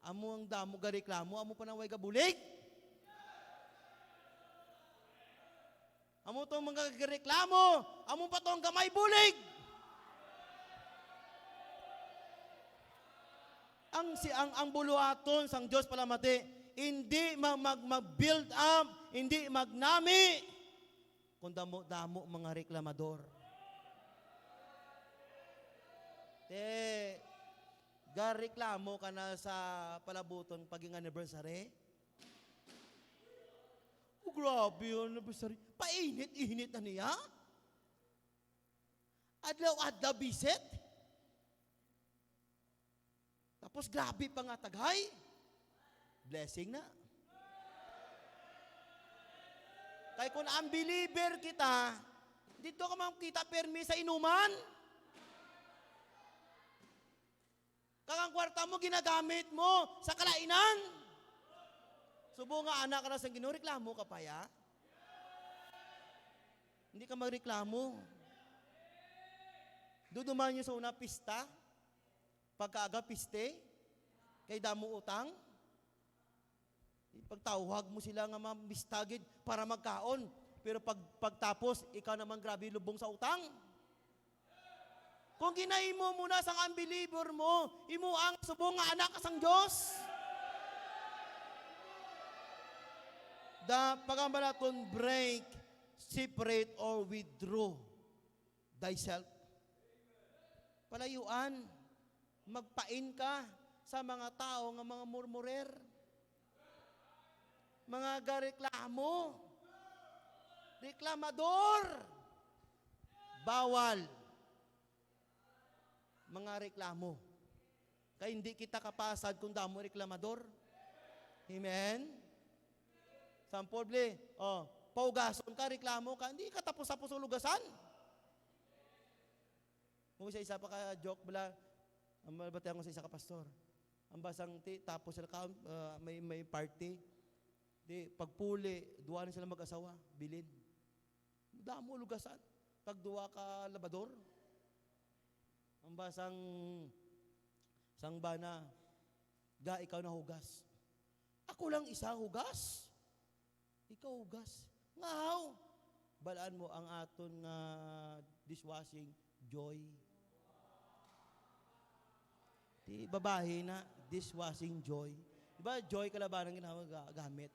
Amo ang damo ga reklamo, amo pa nang way gabulig. Amo tong mga reklamo, amo pa tong gamay bulig. Ang buluaton sang Dios palamati, hindi mag-build up, hindi magnami, kung damo mga reklamador. Gareklamo ka na sa palabuton paging anniversary? Oh, grabe yun, anniversary. Painit-init na niya. Adlaw-adlaw bisit. Tapos grabe pa nga tagay. Blessing na. Kaya kung unbeliever kita, dito ka makita permi sa inuman. Kakang kwarta mo, ginagamit mo sa kalainan. Subo nga anak ka na sa Ginoo, reklamo ka pa ya? Hindi ka magreklamo. Duduman nyo sa una pista, pagkaaga piste, kay damo utang. Pagtawag mo sila nga mabistagid para magkaon. Pero pagtapos, ikaw naman grabe lubong sa utang. Kung ginahimo mo na sang unbeliever mo, imo ang subong nga anak sang Diyos. The pagambalaton break, separate or withdraw thyself. Palayuan, magpain ka sa mga tao nga mga murmurer. Mga gareklamo, reklamador, bawal. Mga reklamo. Kaya hindi kita kapasad kung damo reklamador. Amen? Sample, paugason ka, reklamo ka, hindi ka tapos-tapos ulugasan. Kung isa pa ka joke, ang malabati ako sa isa ka pastor. Ang basang tapos sila ka, may party. Pagpuli, duwa na sila mag-asawa, bilin. Damo ulugasan. Pag duwa ka labador, ang basang sangbana, ikaw na hugas. Ako lang isa hugas. Ikaw hugas. Ngaw, balaan mo ang aton nga dishwashing joy. Babae na, dishwashing joy. Diba, joy kalaban ang gamit.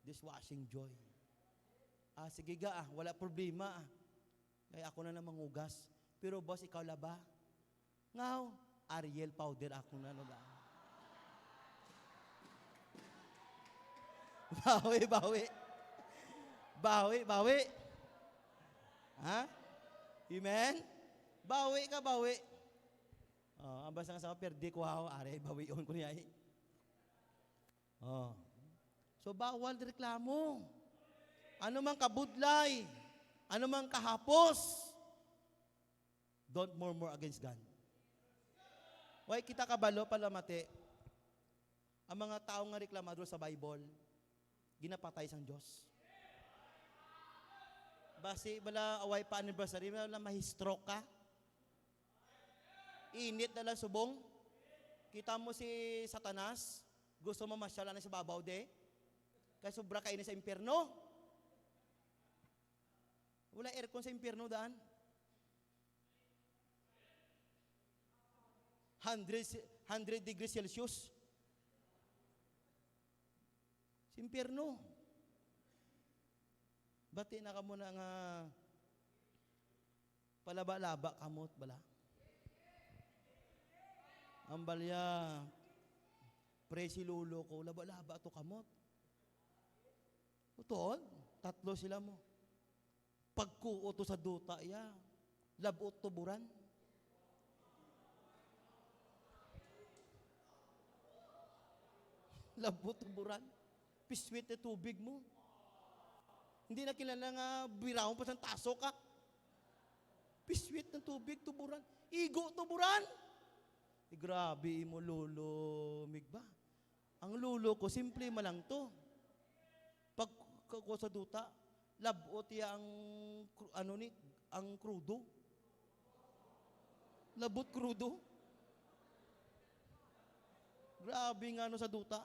Dishwashing joy. Sige ga, wala problema. Kaya ako na namang hugas. Pero boss, ikaw laba? Ngaw, Ariel powder ako na laba. Bawi. Ha? Amen? Bawi. Ang basa nga sa perdi ko ako, are, bawion ko niya eh. So, bawal reklamo. Ano mang kabudlay, ano mang kahapos, don't murmur against God. Why kita kabalo palamati, ang mga taong nga reklamador sa Bible, ginapatay sang Diyos. Basi, bala away pa anniversary, bala mahistroke ka. Init na lang subong. Kita mo si Satanas, gusto mo masyala na sa babaw de, kaya sobra kainin sa impyerno. Wala aircon sa impyerno daan. 100 degrees Celsius. Sa impyerno. Bati na ka muna nga palaba-laba kamot bala. Ang balya, presi lulo ko, laba-laba to kamot. Utod, 3 sila mo. Pagkuo to sa duta, labot tuburan. Labot tuburan. Piswit na tubig mo. Hindi na kilala nga birawon pa sa taso ka. Piswit ng tubig, tuburan. Igo, tuburan. Grabe mo, lolo, migba. Ang lolo ko, simple malang to. Pag ko sa duta, labot ya ang krudo. Labot krudo. Grabe nga sa duta.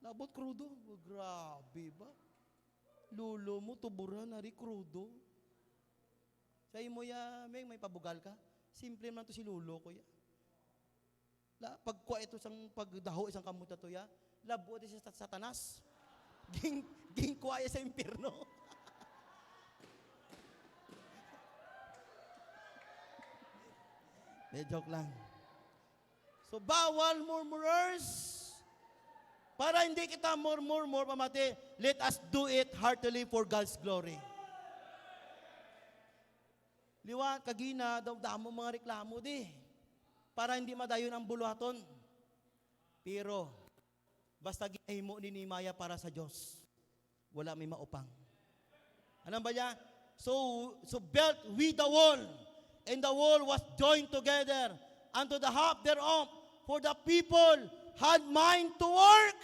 Labot krudo. Grabe ba? Lulo mo, tuburan, nari krudo. Sa imo ya, may pabugal ka. Simple man to si lulo ko ya. Pagkwa ito pagdaho isang kamuta to ya, labot siya sa Satanas. Gingkwaya sa impyerno. Joke lang. So, bawal murmurers. Para hindi kita murmur, pamati, let us do it heartily for God's glory. Liwa, kagina, daw damo mga reklamo di. Para hindi madayon ang buluhaton. Pero, basta ginahimo ni Nehemiah para sa Diyos, wala may maupang. Ano ba niya? So built we the wall, and the wall was joined together unto the half thereof, for the people had mind to work.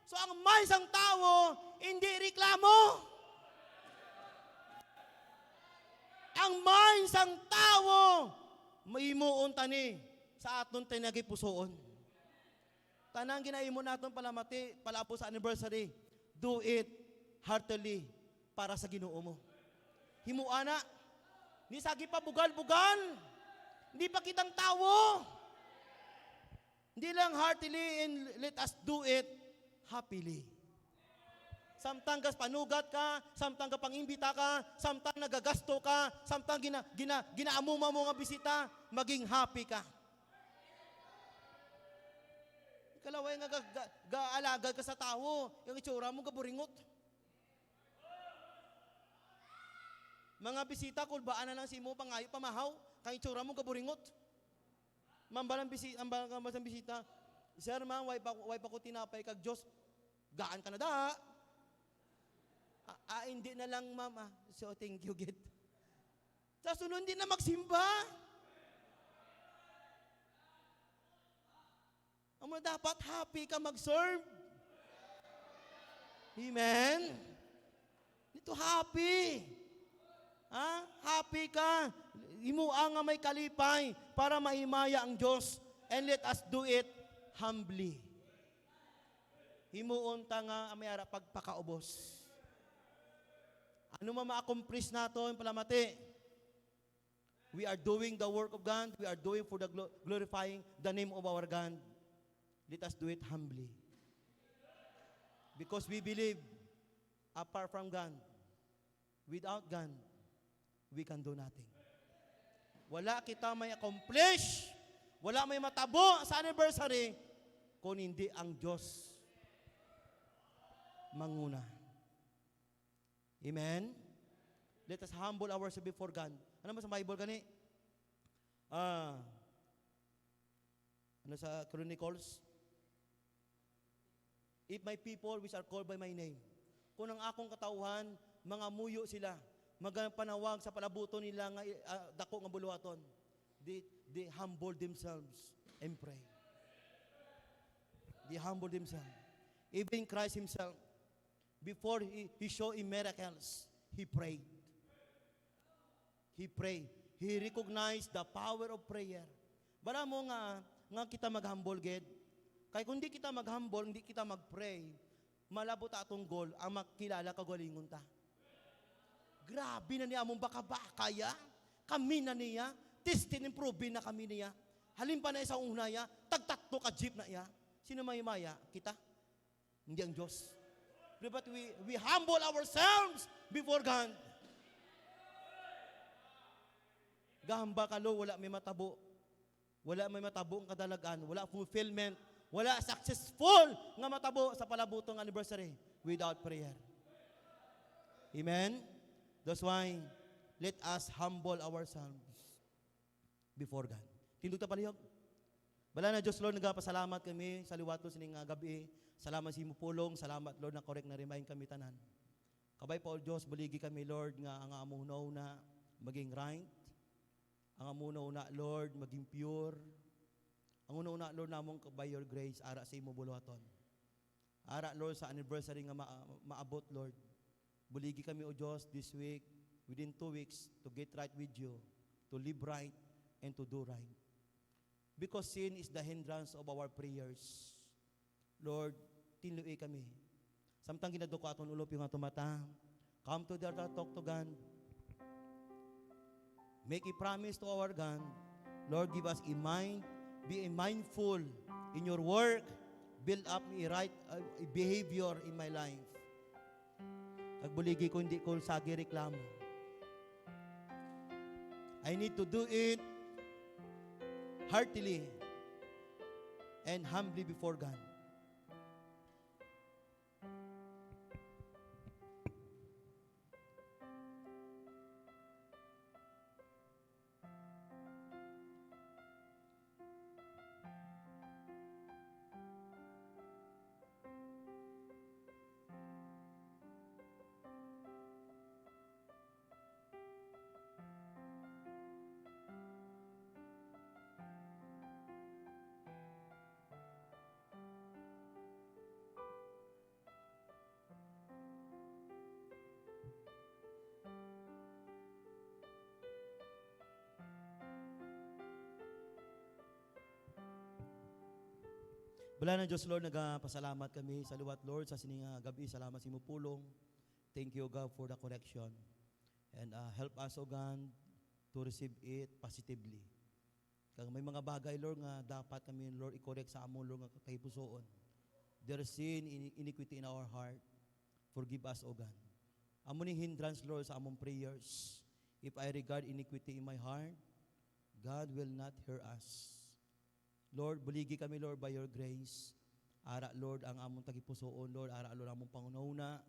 So ang mind sang tao, hindi reklamo. Ang mind sang tao, maimuon tani sa aton tinagipusoon. Tanang ginaimo naton palamati, palapo sa anniversary, do it heartily para sa Ginoo mo. Himuana, ni sagi pa bugal-bugal, hindi pa kitang tawo. Hindi lang heartily and let us do it happily. Samtang gas panugat ka, samtang ka pangimbita ka, samtang nagagasto ka, samtang ginaamuma mo nga bisita, maging happy ka. Kalaway nga gaalagad ka sa tao, yung itsura mo gaburingot. Mga bisita, kulbaan na lang si mo, pangayo, pamahaw, kang itsura mo gaburingot. Mambalang bisita, sir ma'am, way pa ko tinapay kag Diyos, gaan ka na da. Hindi na lang ma'am, so thank you, git. Sa sunod, hindi na magsimba. Ang dapat happy ka mag-serve. Amen? Dito happy. Happy ka. Imua nga may kalipay para mahimaya ang Diyos. And let us do it humbly. Himuon ta nga may ara pagpakaubos. Ano ma-accomplish naton palamati? We are doing the work of God. We are doing for the glorifying the name of our God. Let us do it humbly. Because we believe, apart from God, without God, we can do nothing. Wala kita may accomplish, wala may matabo sa anniversary, kung hindi ang Diyos manguna. Amen? Let us humble ourselves before God. Ano ba sa Bible gani? Ano sa Chronicles? If my people which are called by my name, kung ang akong katauhan, mga muyo sila, magpanawag sa palabuton nila nga dako nga buluhaton, they humble themselves and pray. They humble themselves. Even Christ himself, before he showed him miracles, he prayed. He prayed. He recognized the power of prayer. Bara mo nga kita mag-humble, ged. Kaya kung di kita mag-humble, hindi kita mag-pray, malabo ta atong goal, ang makilala kagalingon ta. Grabe na niya mong baka-baka ya. Kami na niya. Testin improve na kami niya. Halin pa na isang unaya, tagtatlo ka jeep na iya. Sino may maya? Kita? Hindi ang Diyos. But we humble ourselves before God. Gahamba kalo, wala may matabo. Wala may matabo ang kadalagan. Wala fulfillment. Wala successful nga matabo sa palabutong anniversary without prayer. Amen? That's why, let us humble ourselves before God. Tindog ta palihog. Bala na Diyos, Lord, nagapasalamat kami sa liwato sining gabi. Salamat si Mupulong. Salamat, Lord, na correct na remind kami tanan. Kabay pa, Diyos, buligi kami, Lord, nga ang amunaw na maging right. Ang amunaw na, Lord, maging pure. Ang una-una, Lord, namong by your grace, ara sa imo buluhaton. Ara, Lord, sa anniversary nga maabot, Lord. Buligi kami, O Diyos, this week, within 2 weeks, to get right with you, to live right, and to do right. Because sin is the hindrance of our prayers. Lord, tinluwi kami. Samtang ginaduko aton ulop yung atong mata, come to the altar, talk to God. Make a promise to our God. Lord, give us a mind. Be mindful in your work. Build up a right behavior in my life. Kagbuligi ko, hindi ko sagi reklamo. I need to do it heartily and humbly before God. Bala na Diyos, Lord, nagpasalamat kami sa luwat, Lord, sa sining gabi. Salamat sa imo pulong. Thank you, God, for the correction. And help us, O God, to receive it positively. Kag may mga bagay, Lord, nga dapat kami, Lord, i-correct sa among, Lord, nga kahipusoon. There is sin, iniquity in our heart. Forgive us, O God. Amo ni hindrance, Lord, sa among prayers. If I regard iniquity in my heart, God will not hear us. Lord, buligi kami, Lord, by your grace. Ara, Lord, ang among tagipusoon, Lord. Ara, Lord, among pangunahuna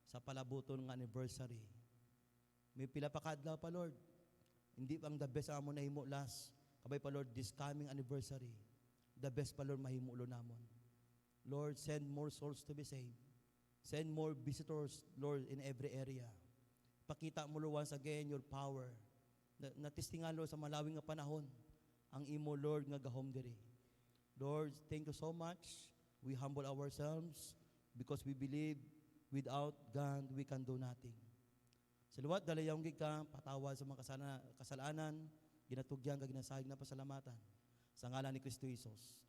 sa palabuton ng anniversary. May pila pa kadlaw pa, Lord. Hindi pang the best ang among nahimo last. Kabay pa, Lord, this coming anniversary. The best pa, Lord, mahimulo namon. Lord, send more souls to be saved. Send more visitors, Lord, in every area. Pakita mo, Lord, once again, your power. Natistingan, Lord, sa malawing nga panahon. Ang imo, Lord, nga gahom diri. Lord, thank you so much. We humble ourselves because we believe without God, we can do nothing. Sa luwat, dalayang ka, patawad sa mga kasalanan, ginatugyan, kaginasahig na pasalamatan. Sa ngalan ni Kristo Jesus.